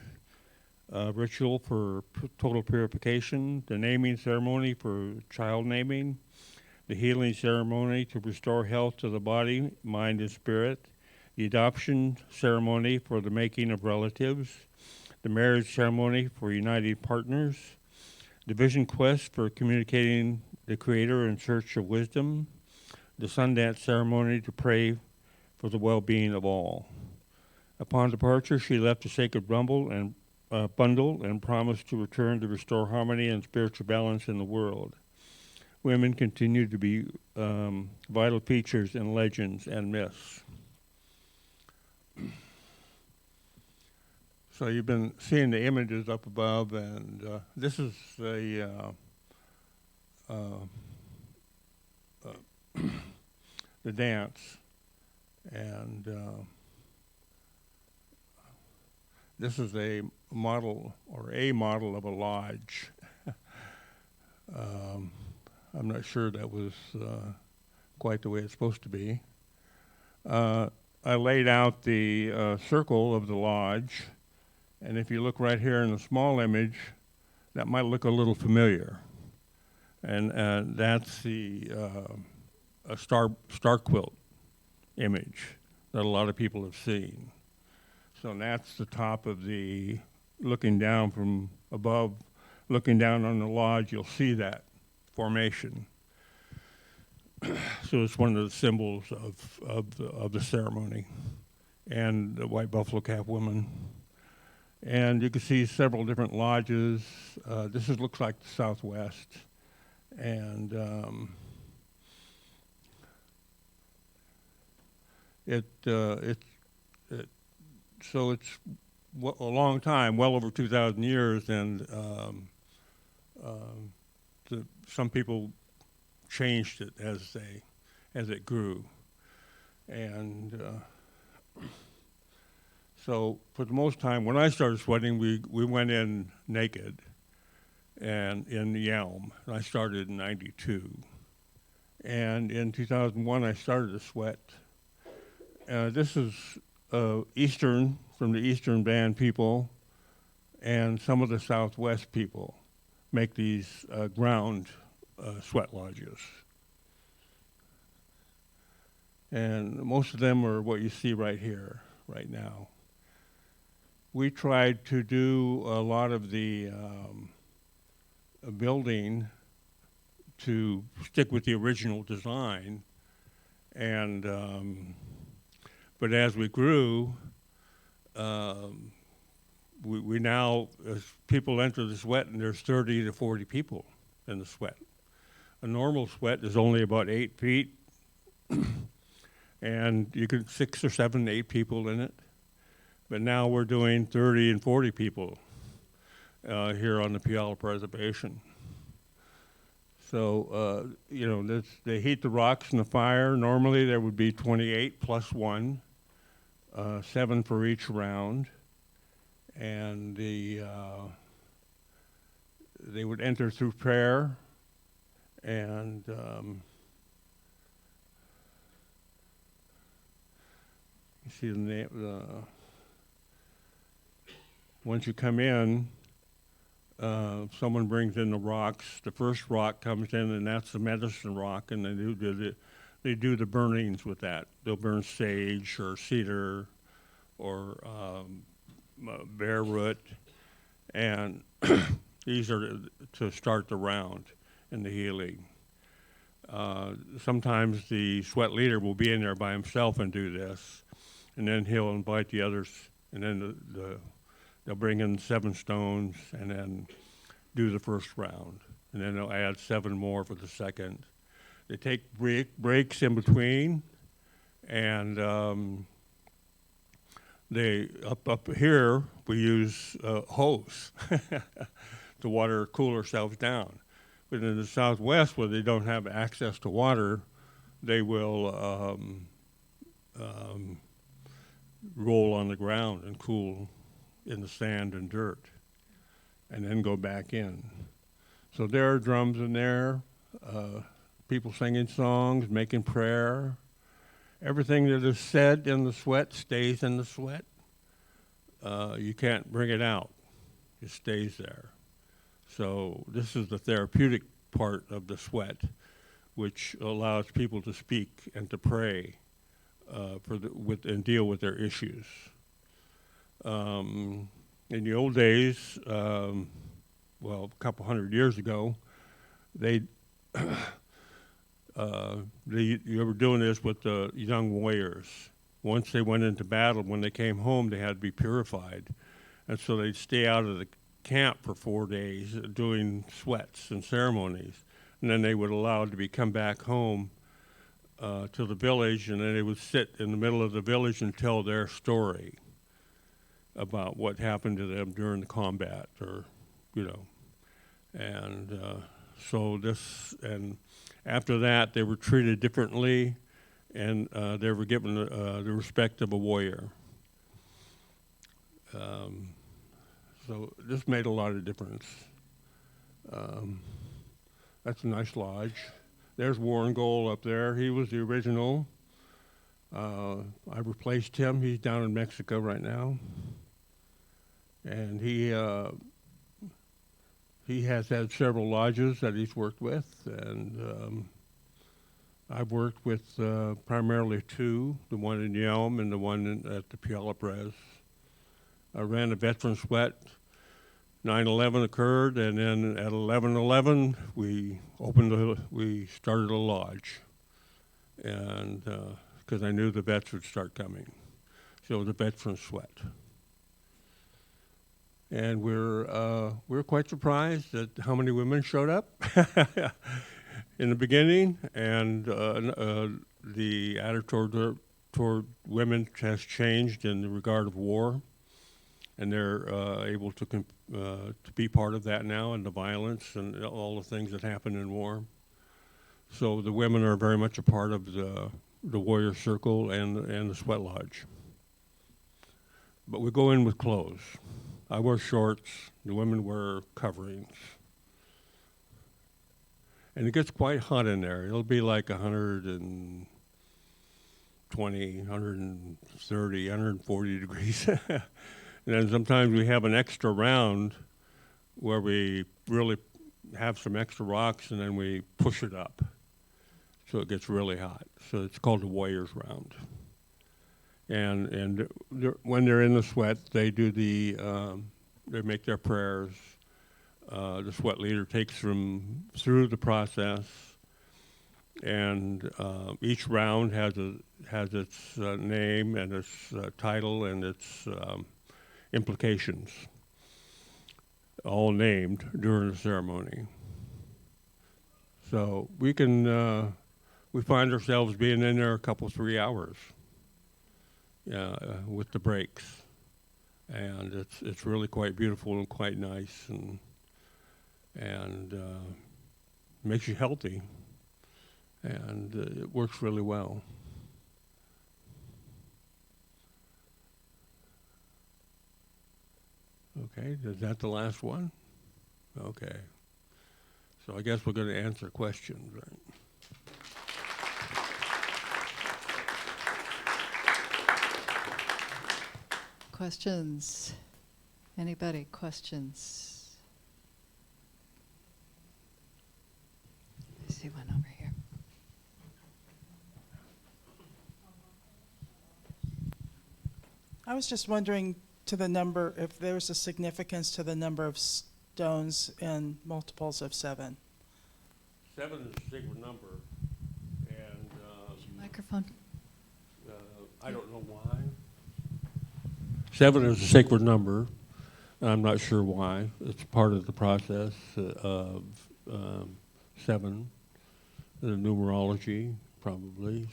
ritual for total purification, the naming ceremony for child naming, the healing ceremony to restore health to the body, mind, and spirit, the adoption ceremony for the making of relatives, the marriage ceremony for uniting partners, the vision quest for communicating the Creator in search of wisdom, the Sundance ceremony to pray for the well-being of all. Upon departure, she left a sacred bundle and promised to return to restore harmony and spiritual balance in the world. Women continue to be vital features in legends and myths. So you've been seeing the images up above, and this is the dance, and this is a model of a lodge. I'm not sure that was quite the way it's supposed to be. I laid out the circle of the lodge, and if you look right here in the small image, that might look a little familiar. And that's the a star quilt image that a lot of people have seen. So that's the top of the, looking down from above, looking down on the lodge, you'll see that formation. So it's one of the symbols of the ceremony, and the white buffalo calf woman. And you can see several different lodges. Looks like the Southwest, and so it's a long time, well over 2,000 years, and some people changed it as it grew, and so for the most time, when I started sweating, we went in naked, and in the elm. And I started in '92, and in 2001 I started to sweat. This is Eastern, from the Eastern Band people, and some of the Southwest people make these ground sweat lodges. And most of them are what you see right here, right now. We tried to do a lot of the building to stick with the original design, and but as we grew, we now, as people enter the sweat, and there's 30 to 40 people in the sweat. A normal sweat is only about 8 feet, and you could 6 or 7, 8 people in it. But now we're doing 30 and 40 people here on the Puyallup Reservation. So, they heat the rocks in the fire. Normally there would be 28 plus 1, 7 for each round. And they would enter through prayer, and you see the name. Once you come in, someone brings in the rocks. The first rock comes in, and that's the medicine rock, and they do the burnings with that. They'll burn sage or cedar or bare root, and these are to start the round in the healing. Sometimes the sweat leader will be in there by himself and do this, and then he'll invite the others, and then they'll bring in 7 stones and then do the first round, and then they'll add 7 more for the second. They take breaks in between, and up here we use hose to water, cool ourselves down. But in the Southwest, where they don't have access to water, they will roll on the ground and cool in the sand and dirt, and then go back in. So there are drums in there, people singing songs, making prayer. Everything that is said in the sweat stays in the sweat. You can't bring it out. It stays there. So this is the therapeutic part of the sweat, which allows people to speak and to pray and deal with their issues. In the old days, a couple hundred years ago, you were doing this with the young warriors. Once they went into battle, when they came home, they had to be purified. And so they'd stay out of the camp for 4 days doing sweats and ceremonies. And then they would allow to come back home to the village, and then they would sit in the middle of the village and tell their story about what happened to them during the combat, or, and and after that, they were treated differently, and they were given the respect of a warrior. So this made a lot of difference. That's a nice lodge. There's Warren Gold up there. He was the original. I replaced him. He's down in Mexico right now. And he has had several lodges that he's worked with. And I've worked with primarily two, the one in Yelm and the one at the Puyallup Res. I ran a veteran sweat. 9/11 occurred, and then at 11/11 we started a lodge, and because I knew the vets would start coming, so it was a veteran sweat. And we're quite surprised at how many women showed up in the beginning, and the attitude toward women has changed in the regard of war, and they're able to be part of that now, and the violence and all the things that happen in war. So the women are very much a part of the warrior circle and the sweat lodge. But we go in with clothes. I wear shorts. The women wear coverings. And it gets quite hot in there. It'll be like 120, 130, 140 degrees. And then sometimes we have an extra round where we really have some extra rocks, and then we push it up. So it gets really hot. So it's called the Warriors Round. And when they're in the sweat, they do they make their prayers. The sweat leader takes them through the process, and each round has its name and its title and its implications, all named during the ceremony. So we find ourselves being in there a couple, 3 hours with the breaks. And it's really quite beautiful and quite nice, and makes you healthy, and it works really well. Okay, is that the last one? Okay. So I guess we're going to answer questions, right? Questions? Anybody? Questions? I see one over here. I was just wondering to the number, if there's a significance to the number of stones in multiples of 7. 7 is a sacred number, and Microphone. I don't know why. 7 is a sacred number. I'm not sure why. It's part of the process of 7, the numerology, probably.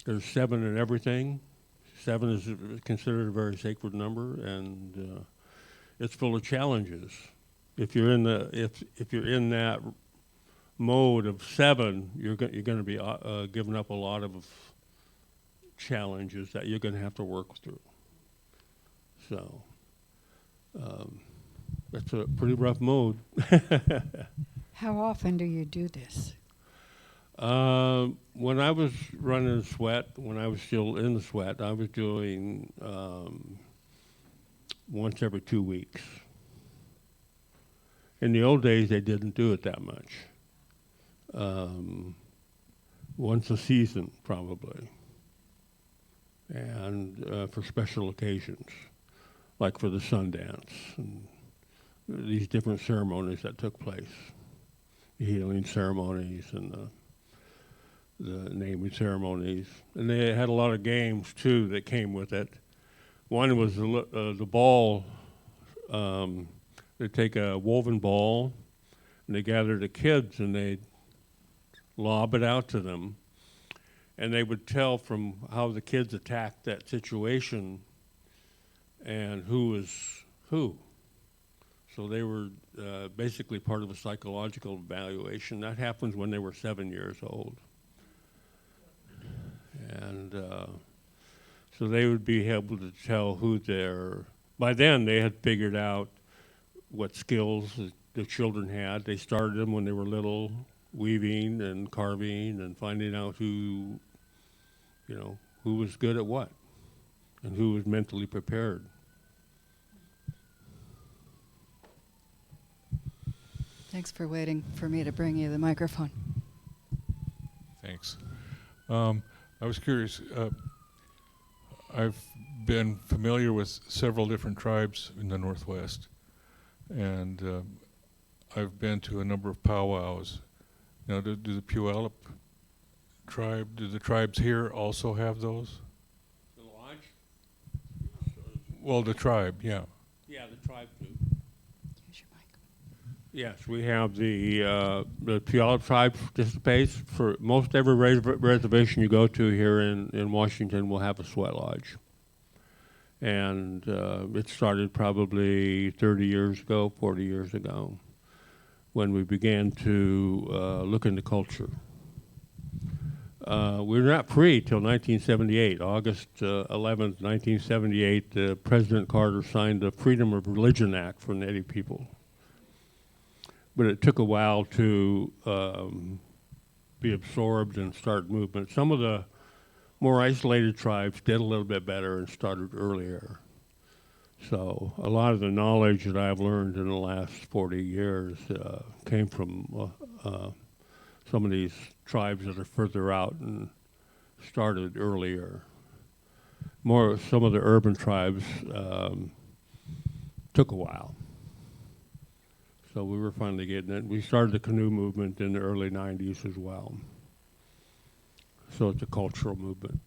There's 7 in everything. 7 is considered a very sacred number, and it's full of challenges. If you're in that mode of 7, you're going to be giving up a lot of challenges that you're going to have to work through. So that's a pretty rough mode. How often do you do this? When I was running sweat, when I was still in the sweat, I was doing once every 2 weeks. In the old days, they didn't do it that much. Once a season, probably. And for special occasions, like for the Sundance and these different ceremonies that took place, the healing ceremonies and the naming ceremonies. And they had a lot of games, too, that came with it. One was the ball. They'd take a woven ball, and they gather the kids, and they'd lob it out to them. And they would tell from how the kids attacked that situation and who was who. So they were basically part of a psychological evaluation. That happens when they were 7 years old. And so they would be able to tell who by then they had figured out what skills the children had. They started them when they were little, weaving and carving and finding out who was good at what and who was mentally prepared. Thanks for waiting for me to bring you the microphone. Thanks. I was curious. I've been familiar with several different tribes in the Northwest, and I've been to a number of powwows. Now, do the Puyallup tribe, do the tribes here also have those? The lodge? Well, the tribe, yeah. Yeah, the tribe do. Yes, we have the Puyallup tribe participates. For most every reservation you go to here in Washington will have a sweat lodge. And it started probably 30 years ago, 40 years ago, when we began to look into culture. We were not free till 1978, August 11th, 1978. President Carter signed the Freedom of Religion Act for Native people. But it took a while to be absorbed and start movement. Some of the more isolated tribes did a little bit better and started earlier. So a lot of the knowledge that I've learned in the last 40 years came from some of these tribes that are further out and started earlier. Some of the urban tribes took a while. So we were finally getting it. We started the canoe movement in the early 90s as well. So it's a cultural movement.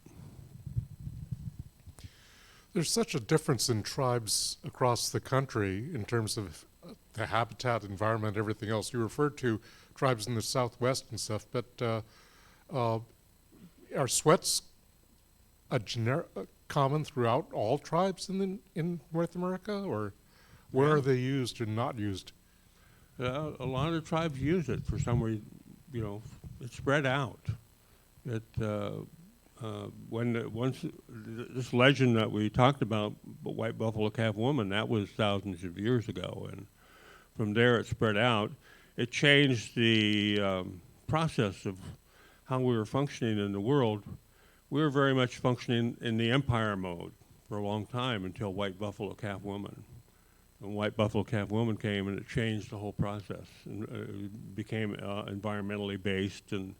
There's such a difference in tribes across the country in terms of the habitat, environment, everything else. You referred to tribes in the Southwest and stuff, but are sweats common throughout all tribes in North America, or where are they used or not used? A lot of the tribes use it for some reason. It's spread out. Once this legend that we talked about, the white buffalo calf woman, that was thousands of years ago, and from there it spread out. It changed the process of how we were functioning in the world. We were very much functioning in the empire mode for a long time until white buffalo calf woman. When white buffalo calf woman came, and it changed the whole process, and it became environmentally based and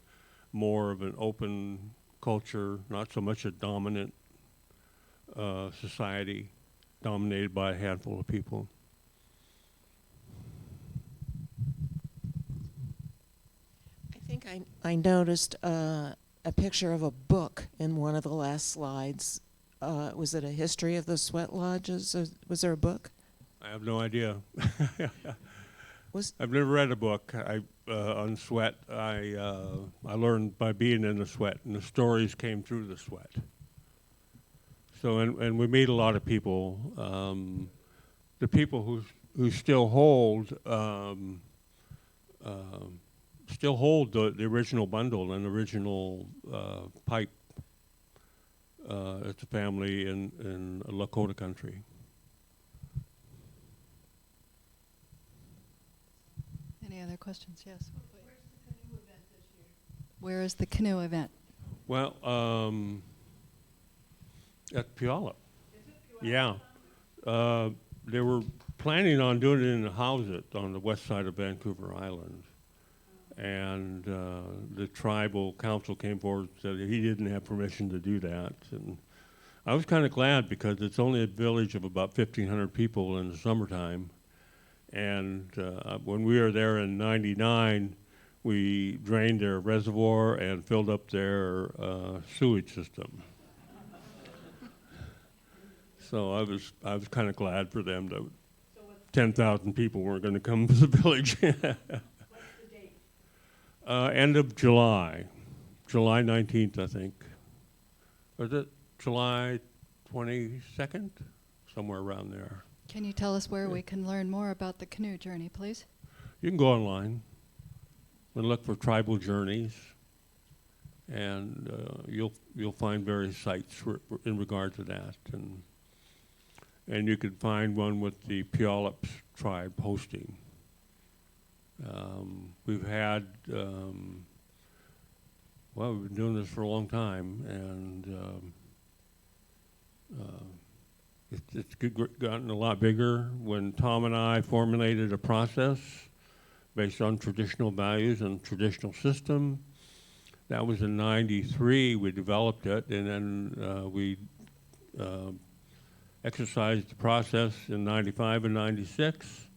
more of an open culture, not so much a dominant society dominated by a handful of people. I think I noticed a picture of a book in one of the last slides. Was it a history of the sweat lodges? Was there a book? I have no idea. I've never read a book on sweat. I learned by being in the sweat, and the stories came through the sweat. So, and we meet a lot of people. The people who still hold the original bundle and original pipe. It's a family in Lakota country. Any other questions? Yes. Where is the canoe event? Well, at Puyallup. Yeah. They were planning on doing it in the Howsett on the west side of Vancouver Island. And the tribal council came forward and said he didn't have permission to do that. And I was kind of glad because it's only a village of about 1,500 people in the summertime. And when we were there in '99, we drained their reservoir and filled up their sewage system. So I was kind of glad for them that 10,000 people weren't going to come to the village. What's the date? End of July 19th, I think. Or is it July 22nd? Somewhere around there. Can you tell us where we can learn more about the canoe journey, please? You can go online and look for tribal journeys, and you'll find various sites in regard to that, and you could find one with the Puyallup tribe hosting, We've had, well, we've been doing this for a long time, and it's gotten a lot bigger. When Tom and I formulated a process based on traditional values and traditional system, that was in '93. We developed it, and then we exercised the process in '95 and '96.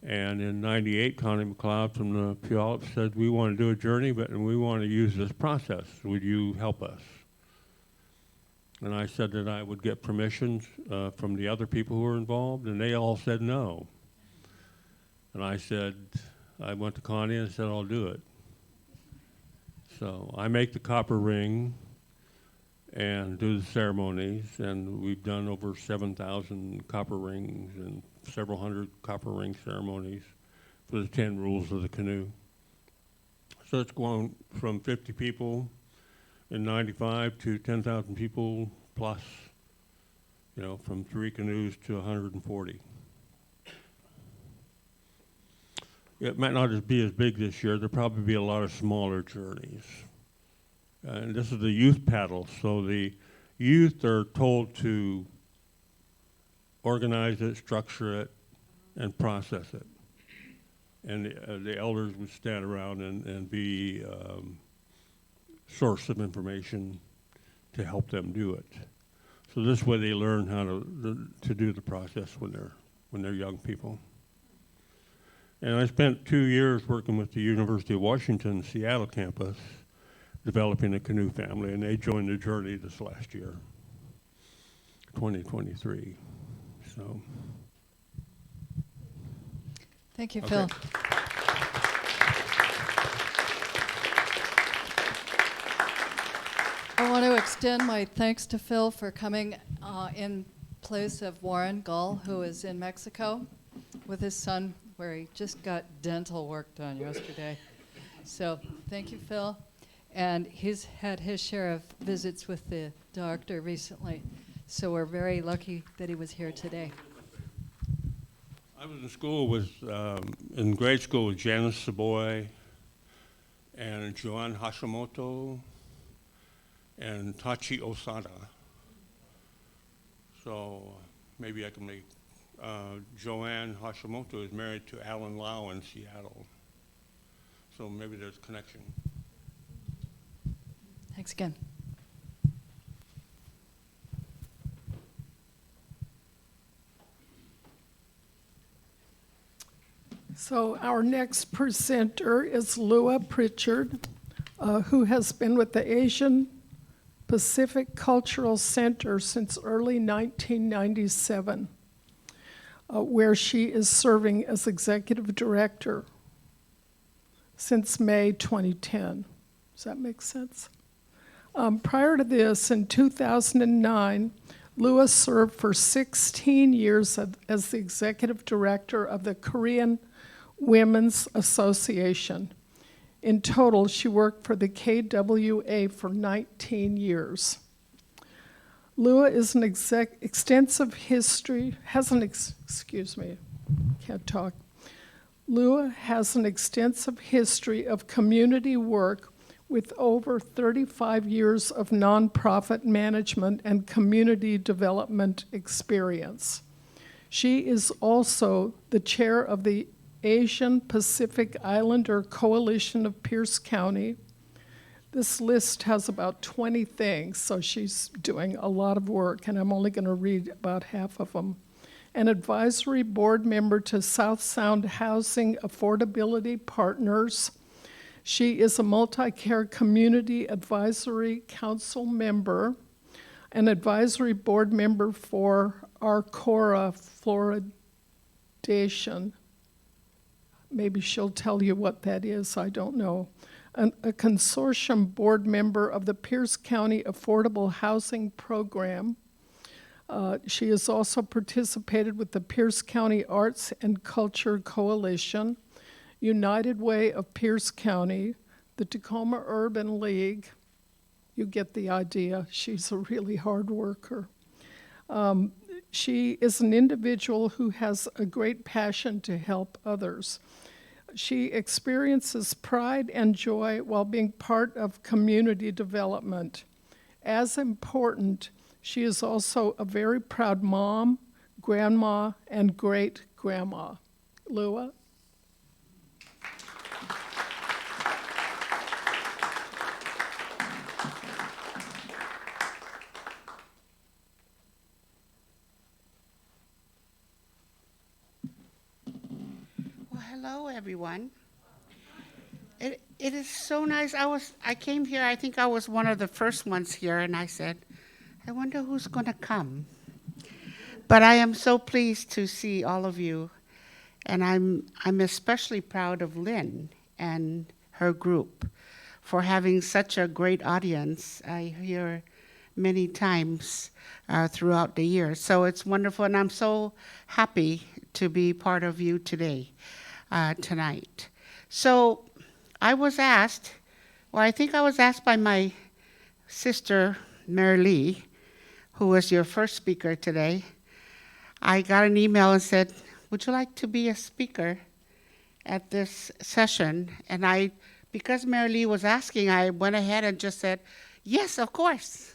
And in '98, Connie McLeod from the Puyallup said, we want to do a journey, but we want to use this process. Would you help us? And I said that I would get permissions from the other people who were involved, and they all said no. And I said, I went to Connie and said, I'll do it. So I make the copper ring and do the ceremonies, and we've done over 7,000 copper rings and several hundred copper ring ceremonies for the 10 rules of the canoe. So it's grown from 50 people in '95 to 10,000 people plus, you know, from 3 canoes to 140. It might not be as big this year. There'll probably be a lot of smaller journeys. And this is the youth paddle, so the youth are told to organize it, structure it, and process it. And the elders would stand around and be source of information to help them do it. So this way they learn how to do the process when they're young people. And I spent 2 years working with the University of Washington Seattle campus, developing a canoe family, and they joined the journey this last year, 2023. So. Thank you, Okay. Phil. I want to extend my thanks to Phil for coming in place of Warren Gull, who is in Mexico with his son, where he just got dental work done yesterday. So thank you, Phil. And he's had his share of visits with the doctor recently. So we're very lucky that he was here today. I was in school with, in grade school with Janice Savoy and Joanne Hashimoto and Tachi Osada. So maybe I can make, Joanne Hashimoto is married to Alan Lau in Seattle. So maybe there's a connection. Thanks again. So our next presenter is Merilee Pritchard, who has been with the Asian Pacific Cultural Center since early 1997, where she is serving as executive director since May 2010. Does that make sense? Prior to this, in 2009, Merilee served for 16 years as the executive director of the Korean Women's Association. In total, she worked for the KWA for 19 years. Merilee is an extensive history, Merilee has an extensive history of community work with over 35 years of nonprofit management and community development experience. She is also the chair of the Asian Pacific Islander Coalition of Pierce County. This list has about 20 things, so she's doing a lot of work, and I'm only going to read about half of them. An advisory board member to South Sound Housing Affordability Partners. She is a multi-care community advisory council member, an advisory board member for Arcora Fluoridation. Maybe she'll tell you what that is, I don't know. A consortium board member of the Pierce County Affordable Housing Program. She has also participated with the Pierce County Arts and Culture Coalition, United Way of Pierce County, the Tacoma Urban League. You get the idea. She's a really hard worker. She is an individual who has a great passion to help others. She experiences pride and joy while being part of community development. As important, she is also a very proud mom, grandma, and great-grandma. Lua? Well, hello, everyone. It is so nice. I came here, I think I was one of the first ones here, and I said, I wonder who's going to come. But I am so pleased to see all of you, and I'm especially proud of Lynn and her group for having such a great audience. I hear many times throughout the year. So it's wonderful, and I'm so happy to be part of you today, tonight. So I was asked, well, I think I was asked by my sister, Merilee, who was your first speaker today. I got an email and said, would you like to be a speaker at this session? And because Merilee was asking, I went ahead and just said, yes, of course.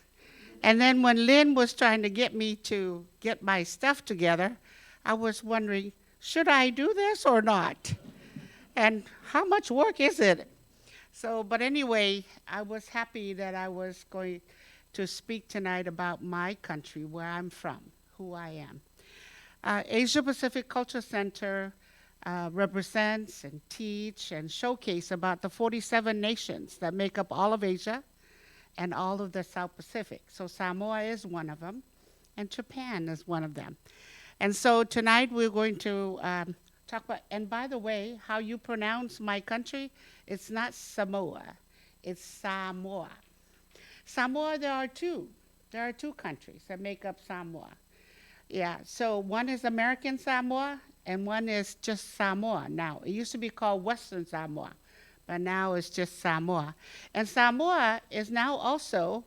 And then when Lynn was trying to get me to get my stuff together, I was wondering, should I do this or not? And how much work is it? So, but anyway, I was happy that I was going to speak tonight about my country, where I'm from, who I am. Asia Pacific Culture Center represents and teach and showcase about the 47 nations that make up all of Asia and all of the South Pacific. So Samoa is one of them, and Japan is one of them. And so tonight we're going to talk about, and by the way, how you pronounce my country, it's not Samoa, it's Samoa. Samoa, there are two countries that make up Samoa. Yeah, so one is American Samoa, and one is just Samoa now. It used to be called Western Samoa, but now it's just Samoa. And Samoa is now also,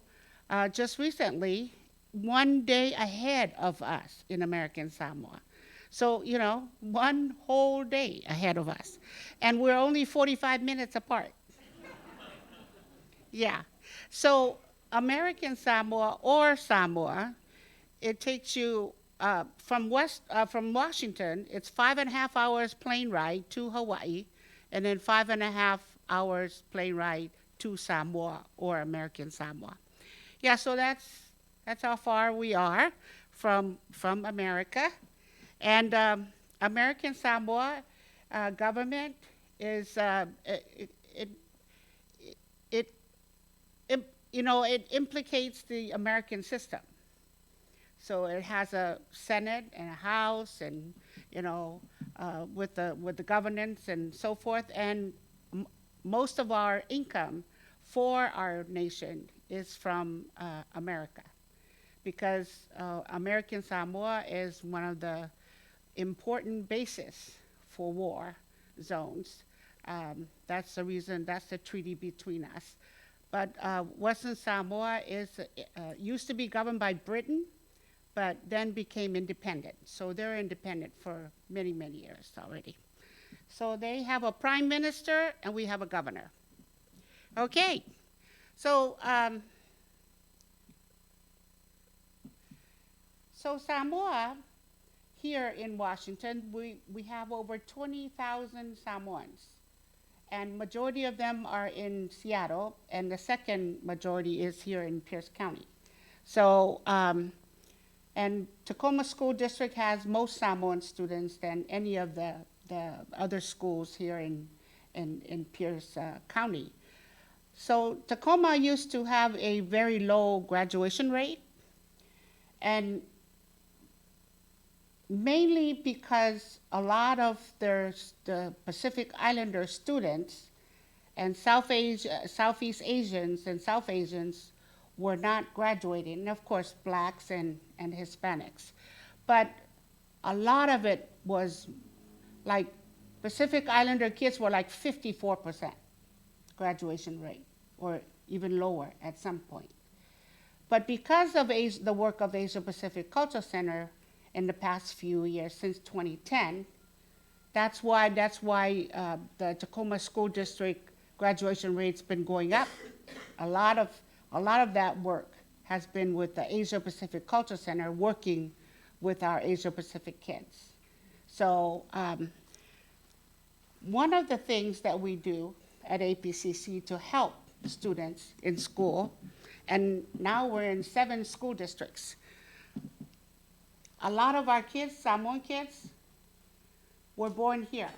just recently, 1 day ahead of us in American Samoa. So, you know, 1 whole day ahead of us. And we're only 45 minutes apart. Yeah. So American Samoa or Samoa, it takes you from Washington, it's 5.5 hours plane ride to Hawaii, and then 5.5 hours plane ride to Samoa or American Samoa. Yeah, so that's how far we are from America. And American Samoa government is it implicates the American system. So it has a Senate and a House, and with the governance and so forth. And most of our income for our nation is from America, because American Samoa is one of the important bases for war zones. That's the reason, that's the treaty between us. But Western Samoa used to be governed by Britain, but then became independent. So they're independent for many, many years already. So they have a prime minister and we have a governor. Okay, so Samoa, here in Washington, we have over 20,000 Samoans, and majority of them are in Seattle, and the second majority is here in Pierce County. So, and Tacoma School District has most Samoan students than any of the other schools here in Pierce County. So Tacoma used to have a very low graduation rate, and mainly because a lot of the Pacific Islander students and Southeast Asians and South Asians were not graduating, and of course blacks and Hispanics. But a lot of it was like Pacific Islander kids were like 54% graduation rate, or even lower at some point. But because of the work of Asia Pacific Culture Center in the past few years, since 2010, That's why the Tacoma School District graduation rate's been going up. A lot of that work has been with the Asia Pacific Culture Center, working with our Asia Pacific kids. So one of the things that we do at APCC to help students in school, and now we're in 7 school districts. A lot of our kids, Samoan kids, were born here.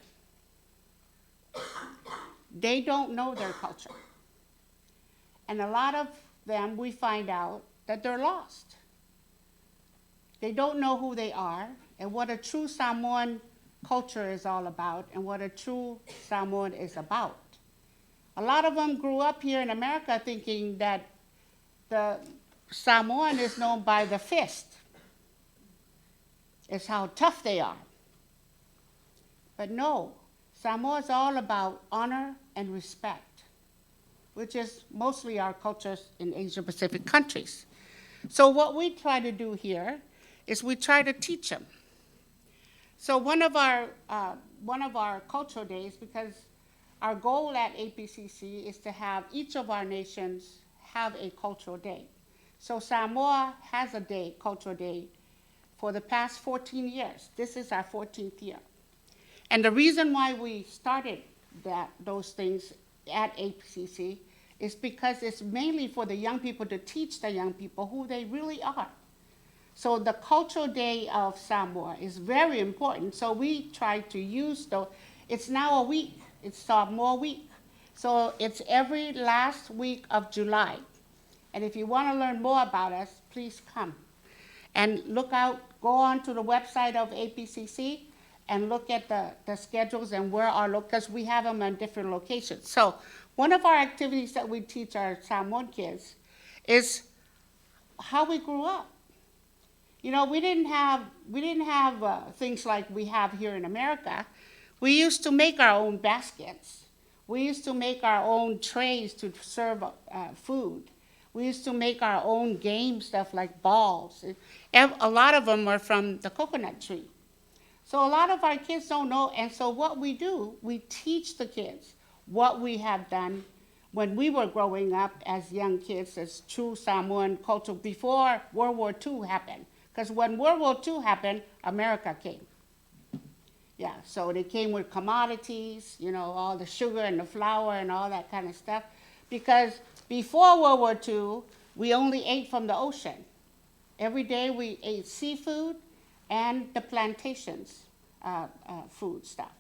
They don't know their culture. And a lot of them, we find out that they're lost. They don't know who they are and what a true Samoan culture is all about and what a true Samoan is about. A lot of them grew up here in America thinking that the Samoan is known by the fist. It's how tough they are. But no, Samoa is all about honor and respect, which is mostly our cultures in Asia Pacific countries. So what we try to do here is we try to teach them. So one of our cultural days, because our goal at APCC is to have each of our nations have a cultural day. So Samoa has a day, cultural day, for the past 14 years. This is our 14th year. And the reason why we started those things at APCC is because it's mainly for the young people to teach the young people who they really are. So the cultural day of Samoa is very important. So we try to use it's now a week. It's Samoa week. So it's every last week of July. And if you want to learn more about us, please come. And go on to the website of APCC and look at the schedules and where because we have them in different locations. So one of our activities that we teach our Samoan kids is how we grew up. You know, we didn't have things like we have here in America. We used to make our own baskets. We used to make our own trays to serve food. We used to make our own game stuff like balls. A lot of them are from the coconut tree. So a lot of our kids don't know, and so what we do, we teach the kids what we have done when we were growing up as young kids, as true Samoan culture, before World War II happened. Because when World War II happened, America came. Yeah, so they came with commodities, you know, all the sugar and the flour and all that kind of stuff. Because before World War II, we only ate from the ocean. Every day we ate seafood and the plantations food stuff.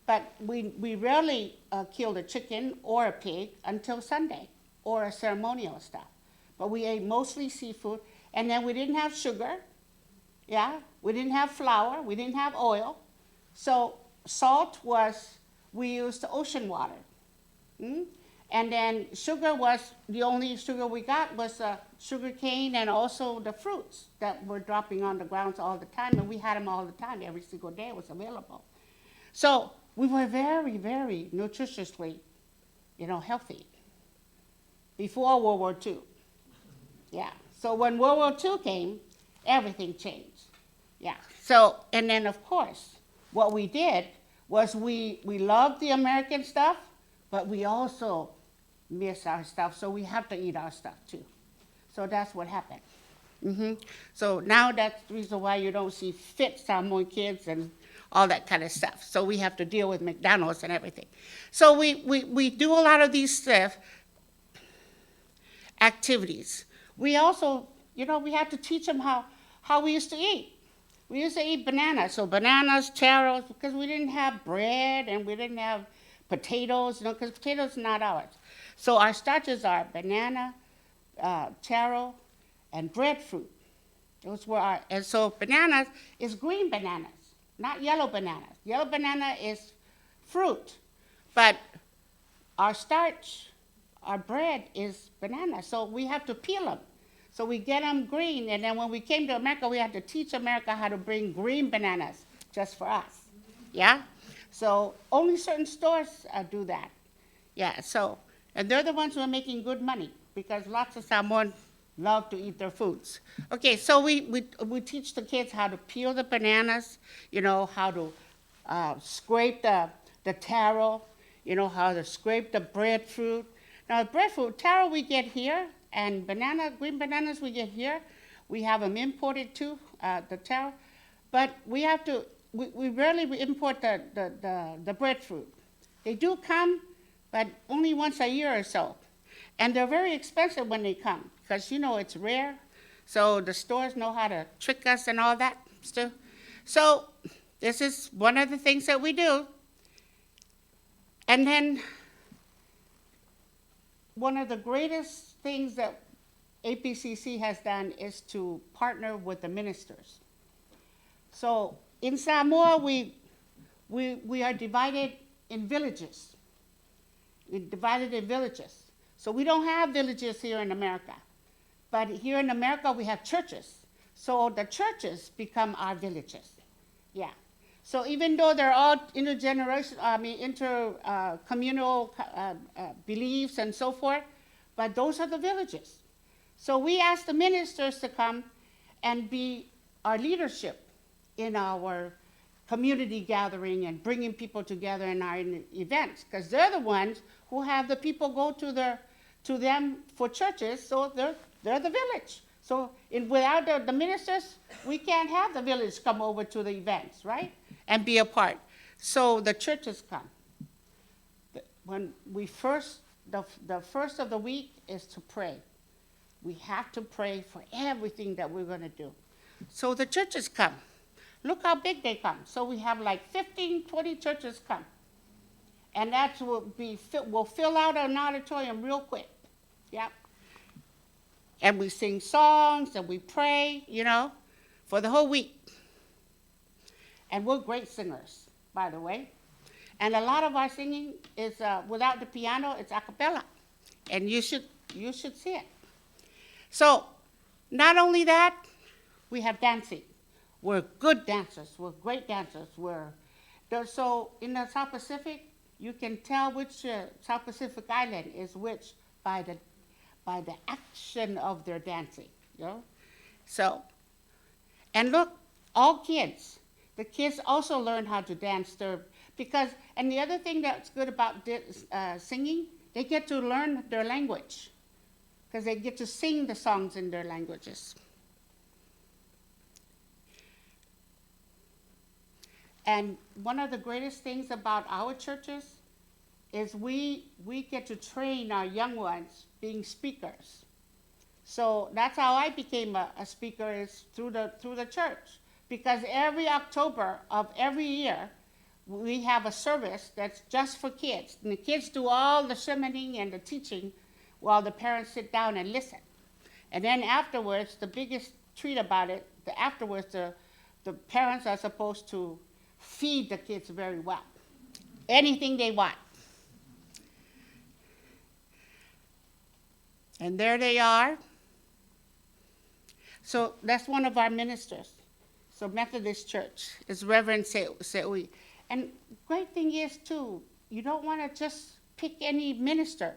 But we rarely killed a chicken or a pig until Sunday, or a ceremonial stuff. But we ate mostly seafood, and then we didn't have sugar, yeah? We didn't have flour, we didn't have oil. So salt we used ocean water. And then sugar the only sugar we got was sugar cane and also the fruits that were dropping on the grounds all the time, and we had them all the time, every single day it was available. So we were very, very nutritiously, healthy before World War II. Yeah, so when World War II came, everything changed. Yeah, so, and then of course, what we did was we loved the American stuff, but we also miss our stuff, so we have to eat our stuff too. So that's what happened. So now that's the reason why you don't see fit Samoan kids and all that kind of stuff. So we have to deal with McDonald's and everything. So we do a lot of these activities. We also, we have to teach them how we used to eat. We used to eat bananas. So bananas, taros, because we didn't have bread and we didn't have potatoes, because potatoes are not ours. So our starches are banana, taro, and breadfruit. Those were and so bananas is green bananas, not yellow bananas. Yellow banana is fruit, but our starch, our bread is banana, so we have to peel them. So we get them green, and then when we came to America, we had to teach America how to bring green bananas just for us, yeah? So only certain stores do that, yeah, so, and they're the ones who are making good money, because lots of Samoans love to eat their foods. Okay, so we teach the kids how to peel the bananas, how to scrape the taro, you know, how to scrape the breadfruit. Now, breadfruit, taro we get here, and green bananas we get here. We have them imported too, the taro. But we have to, we rarely import the breadfruit. They do come, but only once a year or so. And they're very expensive when they come, because, you know, it's rare. So the stores know how to trick us and all that stuff. So this is one of the things that we do. And then one of the greatest things that APCC has done is to partner with the ministers. So in Samoa, we are divided in villages. We're divided in villages. So we don't have villages here in America. But here in America, we have churches. So the churches become our villages. Yeah. So even though they're all communal beliefs and so forth, but those are the villages. So we ask the ministers to come and be our leadership in our community gathering and bringing people together in our events, because they're the ones who have the people go to them for churches, so they're the village. So without the ministers, we can't have the village come over to the events, right? And be a part. So the churches come. When we the first of the week is to pray. We have to pray for everything that we're going to do. So the churches come. Look how big they come. So we have like 15, 20 churches come. And that will fill out an auditorium real quick. Yep. And we sing songs and we pray, you know, for the whole week. And we're great singers, by the way. And a lot of our singing is without the piano, it's a cappella. And you should see it. So not only that, we have dancing. We're good dancers. We're great dancers. So in the South Pacific, you can tell which South Pacific island is which by the action of their dancing, you know? So, and look, all kids. The kids also learn how to dance and the other thing that's good about singing, they get to learn their language, because they get to sing the songs in their languages. And one of the greatest things about our churches is we get to train our young ones being speakers. So that's how I became a speaker, is through the church. Because every October of every year, we have a service that's just for kids. And the kids do all the sermoning and the teaching while the parents sit down and listen. And then afterwards, the biggest treat about it, afterwards the parents are supposed to feed the kids very well. Anything they want. And there they are. So that's one of our ministers. So Methodist Church is Reverend Seui. And great thing is too, you don't want to just pick any minister,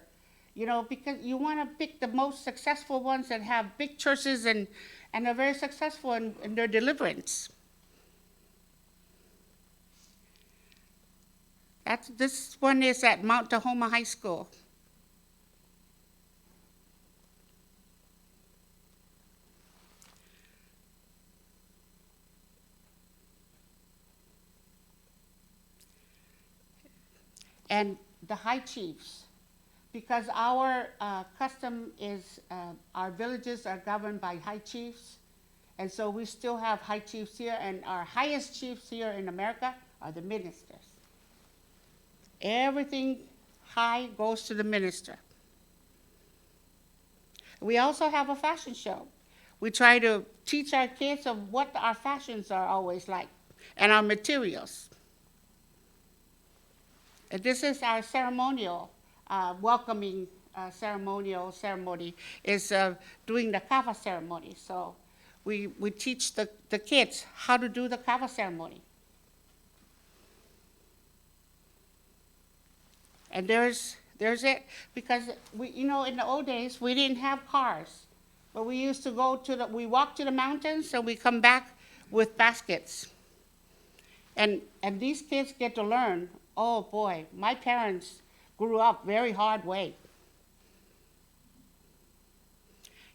you know, because you want to pick the most successful ones that have big churches and are very successful in their deliverance. This one is at Mount Tahoma High School. And the high chiefs, because our custom is our villages are governed by high chiefs, and so we still have high chiefs here, and our highest chiefs here in America are the ministers. Everything high goes to the minister. We also have a fashion show. We try to teach our kids of what our fashions are always like, and our materials. And this is our ceremonial, welcoming ceremony, is doing the kava ceremony. So we teach the kids how to do the kava ceremony. And there's it, because in the old days, we didn't have cars, but we used to we walk to the mountains and we come back with baskets. And these kids get to learn, oh boy, my parents grew up very hard way.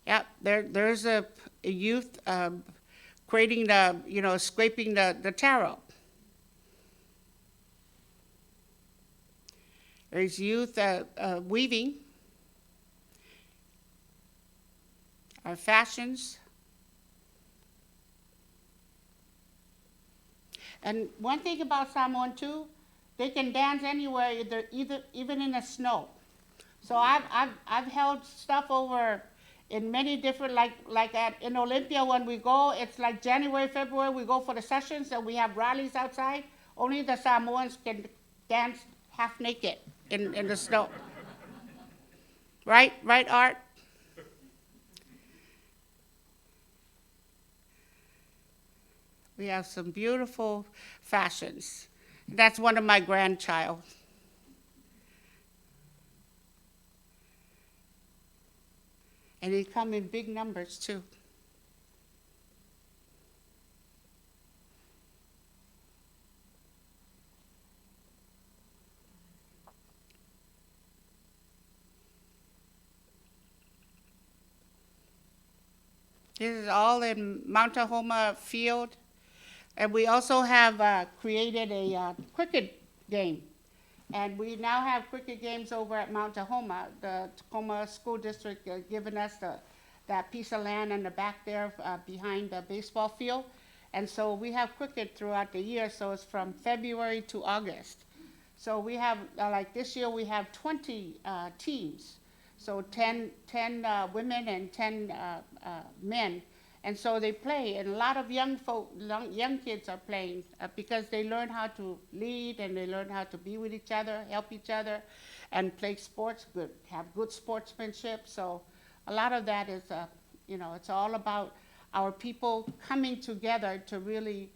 Yeah, there's a youth creating scraping the taro. There's youth weaving our fashions. And one thing about Samoan too, they can dance anywhere, even in the snow. So I've held stuff over in many different, like in Olympia when we go, it's like January, February, we go for the sessions and we have rallies outside. Only the Samoans can dance half naked in the snow. Right, Art? We have some beautiful fashions. That's one of my grandchild. And they come in big numbers too. This is all in Mount Tahoma field. And we also have created a cricket game. And we now have cricket games over at Mount Tahoma. The Tacoma School District given us that piece of land in the back there behind the baseball field. And so we have cricket throughout the year, so it's from February to August. So we have, like this year, we have 20 teams. So 10 women and 10 men. And so they play, and a lot of young kids are playing because they learn how to lead and they learn how to be with each other, help each other, and play sports, have good sportsmanship. So a lot of that is, it's all about our people coming together to really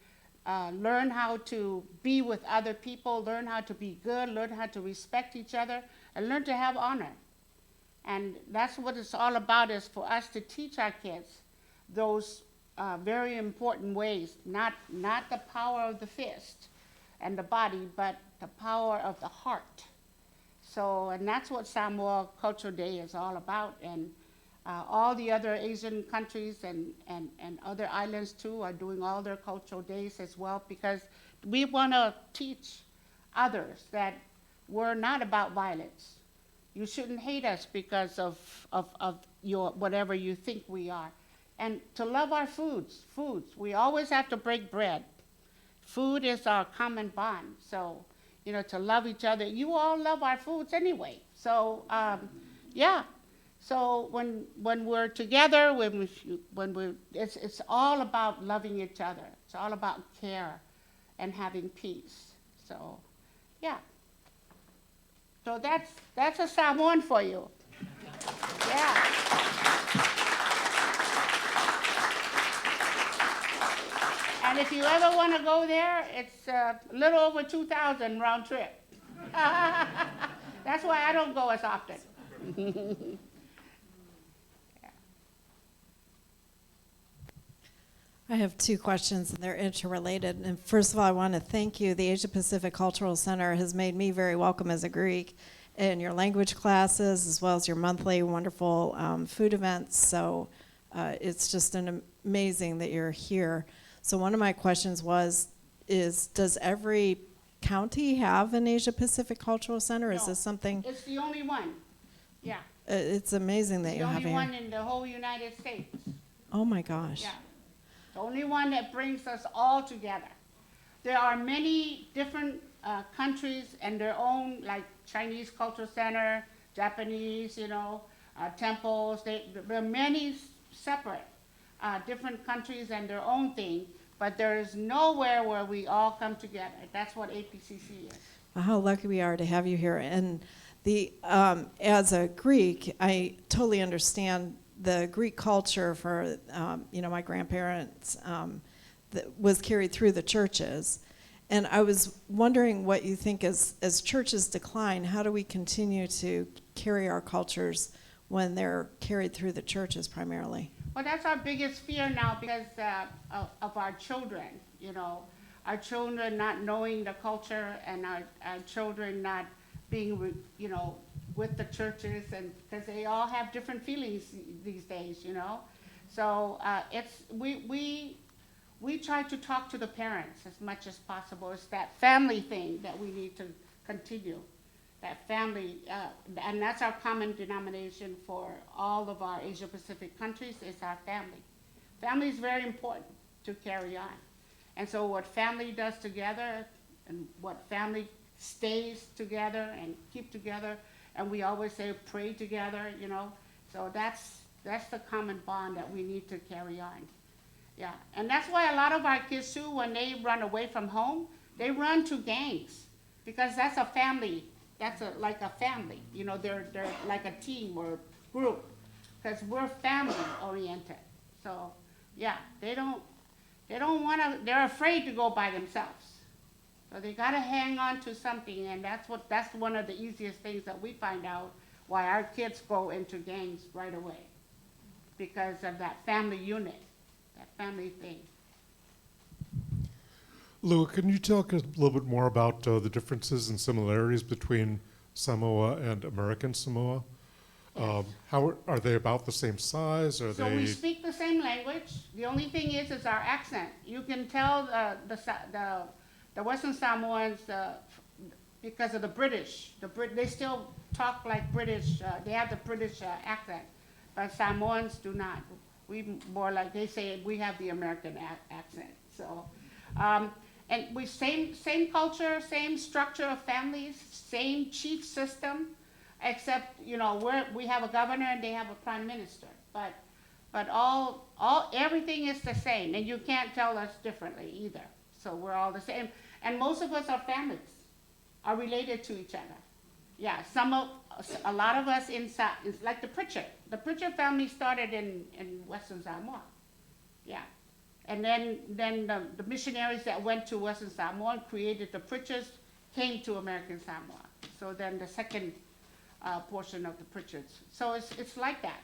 learn how to be with other people, learn how to be good, learn how to respect each other, and learn to have honor. And that's what it's all about, is for us to teach our kids those very important ways, not the power of the fist and the body, but the power of the heart. So, and that's what Samoa Cultural Day is all about. And all the other Asian countries and other islands too are doing all their cultural days as well, because we want to teach others that we're not about violence. You shouldn't hate us because of your whatever you think we are. And to love our foods. We always have to break bread. Food is our common bond. So, to love each other. You all love our foods anyway. So, yeah. So when we're together, it's all about loving each other. It's all about care and having peace. So, yeah. So that's a Samoan for you. Yeah. And if you ever want to go there, it's a little over 2,000 round trip. That's why I don't go as often. I have two questions, and they're interrelated. And first of all, I want to thank you. The Asia Pacific Cultural Center has made me very welcome as a Greek in your language classes, as well as your monthly wonderful food events. So it's just amazing that you're here. So one of my questions does every county have an Asia Pacific Cultural Center? No, is this something? It's the only one. Yeah. It's amazing that you have the here. only one in the whole United States. Oh my gosh. Yeah. The only one that brings us all together. There are many different countries and their own, like Chinese Cultural Center, Japanese, temples. There are many separate different countries and their own thing, but there is nowhere where we all come together. That's what APCC is. Well, how lucky we are to have you here. And as a Greek, I totally understand the Greek culture for, my grandparents that was carried through the churches. And I was wondering what you think as churches decline, how do we continue to carry our cultures when they're carried through the churches primarily? Well, that's our biggest fear now because of our children, our children not knowing the culture and our children not being, with the churches, and because they all have different feelings these days, So we try to talk to the parents as much as possible. It's that family thing that we need to continue. That family, and that's our common denomination for all of our Asia Pacific countries, is our family. Family is very important to carry on. And so what family does together and what family stays together and keep together, and we always say pray together, So that's the common bond that we need to carry on. Yeah, and that's why a lot of our kids too, when they run away from home, they run to gangs, because that's a family. That's like a family. They're like a team or group, because we're family oriented. So yeah, they don't want to. They're afraid to go by themselves. So they got to hang on to something, and that's one of the easiest things that we find out why our kids go into gangs right away, because of that family unit, that family thing. Lou, can you talk a little bit more about the differences and similarities between Samoa and American Samoa? How are they about the same size? So we speak the same language. The only thing is our accent. You can tell the Western Samoans, because of the British. They still talk like British. They have the British accent, but Samoans do not. We more like, they say we have the American accent. So, and we same culture, same structure of families, same chief system, except we have a governor and they have a prime minister. But everything is the same, and you can't tell us differently either. So we're all the same, and most of us are families, are related to each other. Yeah, a lot of us it's like the Pritchard. The Pritchard family started in Western Samoa. Yeah. And then the missionaries that went to Western Samoa and created the Pritchards came to American Samoa. So then the second portion of the Pritchards. So it's like that.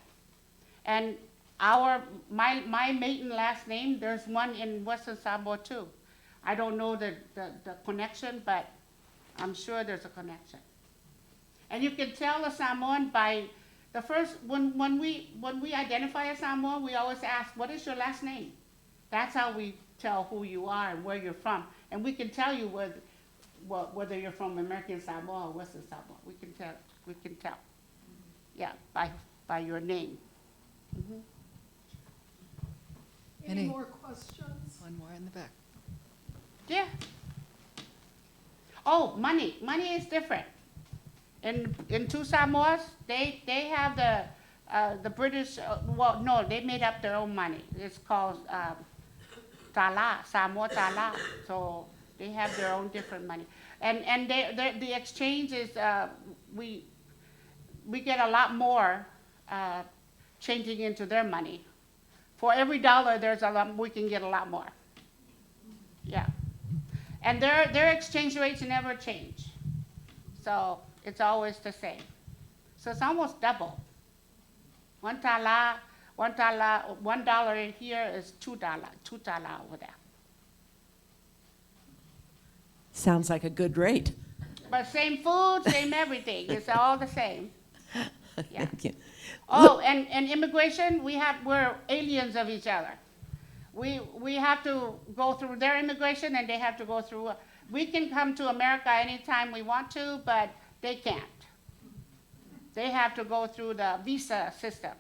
And my maiden last name, there's one in Western Samoa too. I don't know the connection, but I'm sure there's a connection. And you can tell a Samoan by the first, when we identify a Samoan, we always ask, what is your last name? That's how we tell who you are and where you're from. And we can tell you whether you're from American Samoa or Western Samoa. We can tell. Yeah, by your name. Mm-hmm. Any more questions? One more in the back. Yeah. Oh, money. Money is different. In two Samoas, they have the British. No, they made up their own money. It's called tala, Samoa tala. So they have their own different money, and the exchange is we get a lot more changing into their money. For every dollar, we can get a lot more. Yeah, and their exchange rates never change, so it's always the same. So it's almost double. $1 in here is $2 over there. Sounds like a good rate. But same food, same everything. It's all the same. Yeah. Thank you. Oh, and immigration, we're aliens of each other. We have to go through their immigration, and they have to go through. We can come to America anytime we want to, but they can't. They have to go through the visa system.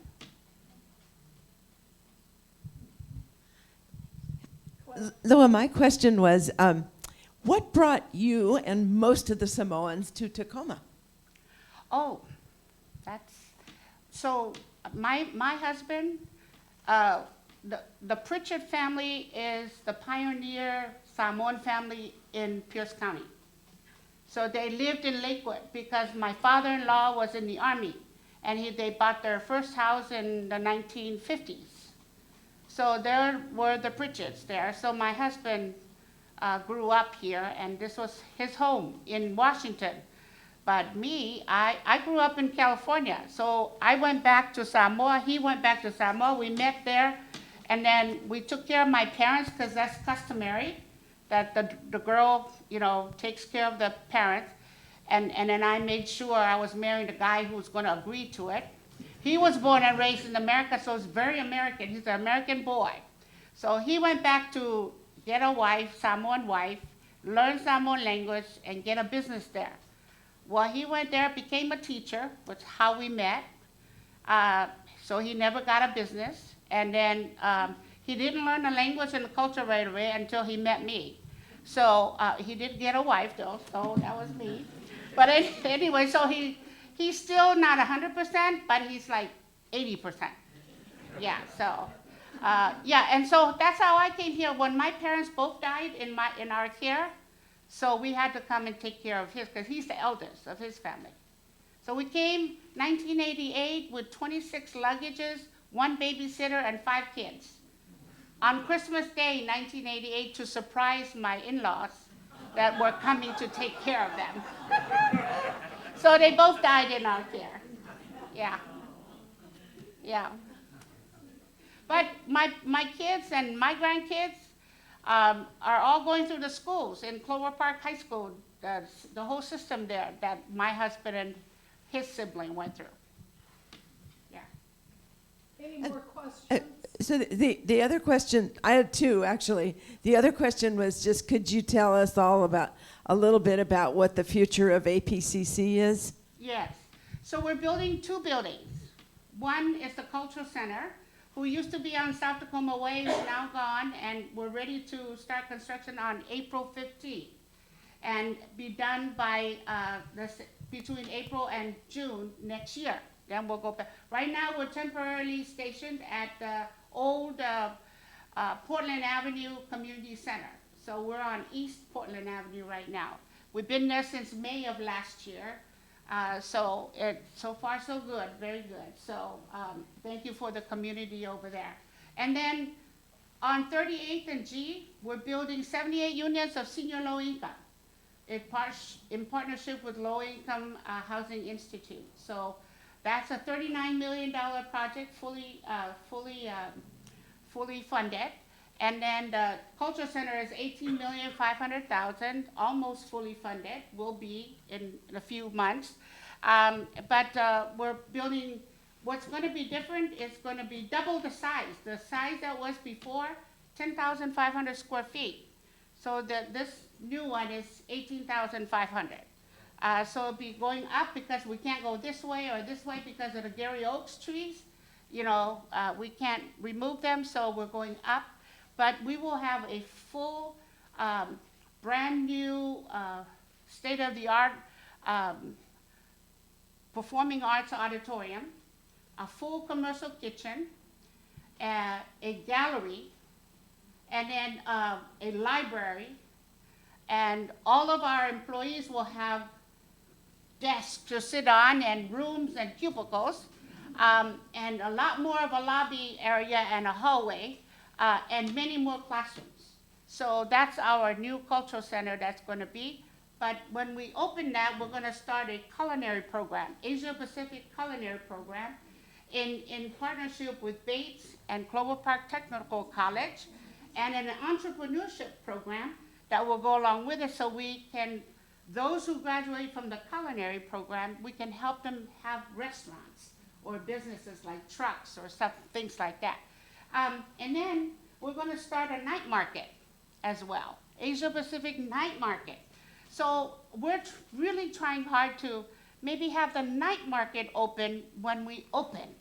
Loa, my question was, what brought you and most of the Samoans to Tacoma? Oh, so my husband, the Pritchard family is the pioneer Samoan family in Pierce County. So they lived in Lakewood because my father-in-law was in the Army, and they bought their first house in the 1950s. So there were the Pritchards there. So my husband grew up here, and this was his home in Washington. But me, I grew up in California. So I went back to Samoa. He went back to Samoa. We met there, and then we took care of my parents because that's customary that the girl, takes care of the parents. And then I made sure I was marrying the guy who was going to agree to it. He was born and raised in America, so he's very American. He's an American boy. So he went back to get a wife, Samoan wife, learn Samoan language, and get a business there. Well, he went there, became a teacher, which is how we met. So he never got a business. And then he didn't learn the language and the culture right away until he met me. So he did get a wife, though, so that was me. But anyway, so he's still not 100%, but he's like 80%. Yeah, so, and so that's how I came here. When my parents both died in our care, so we had to come and take care of his, because he's the eldest of his family. So we came 1988 with 26 luggages, 1 babysitter, and 5 kids. On Christmas Day, 1988, to surprise my in-laws that were coming to take care of them. So they both died in our care. Yeah. Yeah. But my kids and my grandkids are all going through the schools in Clover Park High School, the whole system there that my husband and his sibling went through. Yeah. Any more questions? So the other question, I had 2 actually. The other question was just, could you tell us all a little bit about what the future of APCC is? Yes. So we're building 2 buildings. One is the Cultural Center, who used to be on South Tacoma Way, is now gone, and we're ready to start construction on April 15th and be done by between April and June next year. Then we'll go back. Right now, we're temporarily stationed at the old Portland Avenue Community Center. So we're on East Portland Avenue right now. We've been there since May of last year. So far so good, very good. So thank you for the community over there. And then on 38th and G, we're building 78 units of senior low income in partnership with Low Income Housing Institute. So that's a $39 million project, fully funded. And then the Culture Center is $18,500,000, almost fully funded, will be in a few months. But we're building, what's going to be different is going to be double the size. The size that was before, 10,500 square feet. So this new one is 18,500. So it'll be going up because we can't go this way or this way because of the Gary Oaks trees. We can't remove them, so we're going up. But we will have a full, brand new, state-of-the-art performing arts auditorium, a full commercial kitchen, a gallery, and then a library. And all of our employees will have desks to sit on and rooms and cubicles, and a lot more of a lobby area and a hallway. And many more classrooms. So that's our new cultural center that's going to be. But when we open that, we're going to start a culinary program, Asia Pacific culinary program, in partnership with Bates and Clover Park Technical College, and an entrepreneurship program that will go along with it, so we can, those who graduate from the culinary program, we can help them have restaurants or businesses like trucks or stuff, things like that. And then we're going to start a night market as well, Asia Pacific night market. So we're really trying hard to maybe have the night market open when we open.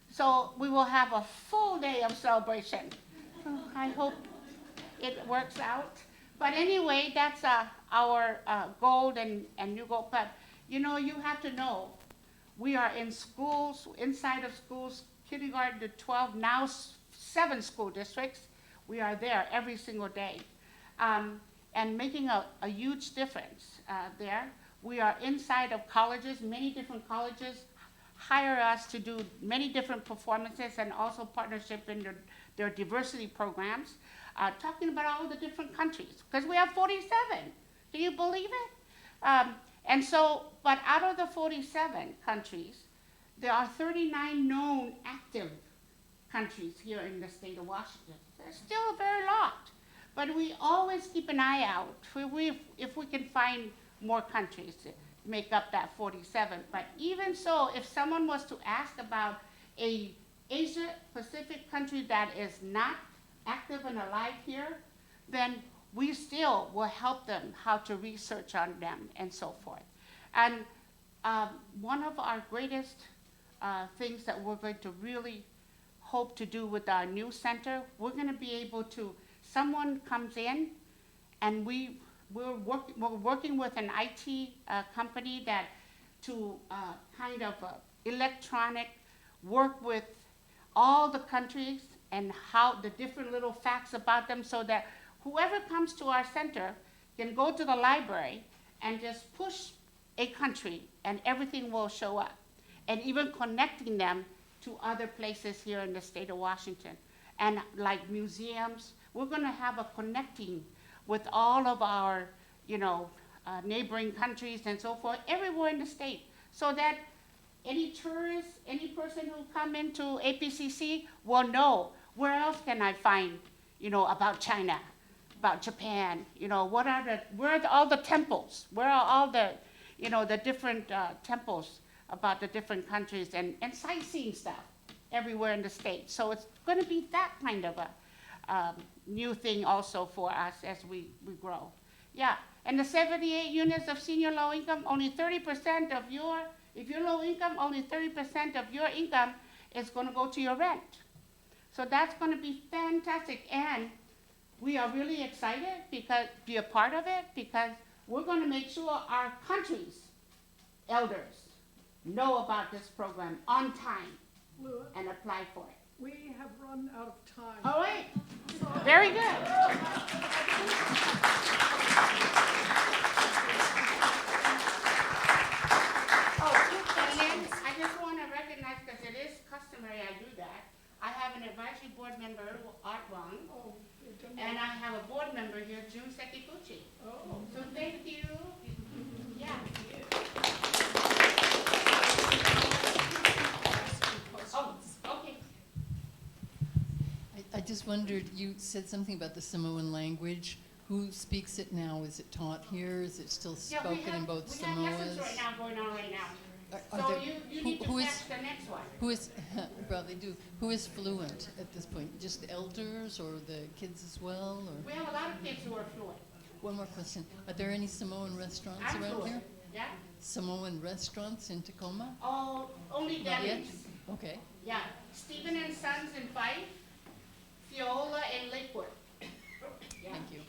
So we will have a full day of celebration. I hope it works out. But anyway, that's our goal and new goal. But you have to know, we are in schools, inside of schools, kindergarten to 12, now 7 school districts. We are there every single day, and making a huge difference there. We are inside of colleges. Many different colleges hire us to do many different performances and also partnership in their diversity programs, talking about all the different countries, because we have 47. Can you believe it? And so, but out of the 47 countries, there are 39 known active countries here in the state of Washington. There's still a very lot. But we always keep an eye out if we can find more countries to make up that 47. But even so, if someone was to ask about a Asia Pacific country that is not active and alive here, then we still will help them how to research on them and so forth. And one of our greatest things that we're going to really hope to do with our new center, we're going to be able to, someone comes in and we're working with an IT company that to kind of electronic work with all the countries and how the different little facts about them, so that whoever comes to our center can go to the library and just push a country and everything will show up. And even connecting them to other places here in the state of Washington. And like museums, we're gonna have a connecting with all of our, neighboring countries and so forth, everywhere in the state, so that any tourist, any person who come into APCC will know, where else can I find, about China, about Japan, where are all the temples, where are all the, the different temples about the different countries, and sightseeing stuff everywhere in the state. So it's going to be that kind of a new thing also for us as we grow. Yeah, and the 78 units of senior low income, only 30% of if you're low income, only 30% of your income is going to go to your rent. So that's going to be fantastic. And we are really excited because be a part of it, because we're going to make sure our country's elders know about this program on time and apply for it. We have run out of time. All right. Very good. And then I just want to recognize, because it is customary I do that, I have an advisory board member, Art Wong, and I have a board member here, June Sekiguchi. Oh. So thank you. Yeah. Oh, okay. I just wondered, you said something about the Samoan language. Who speaks it now? Is it taught here? Is it still spoken in both Samoas? We have lessons right now going on right now. Are So there- you need to catch the next one. Who is, probably do, who is fluent at this point? Just the elders or the kids as well? Or? We have a lot of kids who are fluent. One more question. Are there any Samoan restaurants I'm around fluent. here? Yeah? Samoan restaurants in Tacoma? Oh, only Not yet? delis. Okay. Yeah, Stephen and Sons in Fife, Fiola in Lakewood. Yeah. Thank you.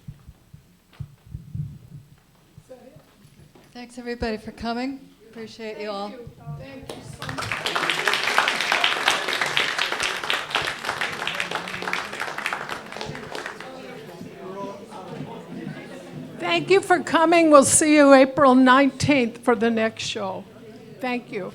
Thanks, everybody, for coming. Appreciate you all. Thank you so much. Thank you for coming. We'll see you April 19th for the next show. Thank you.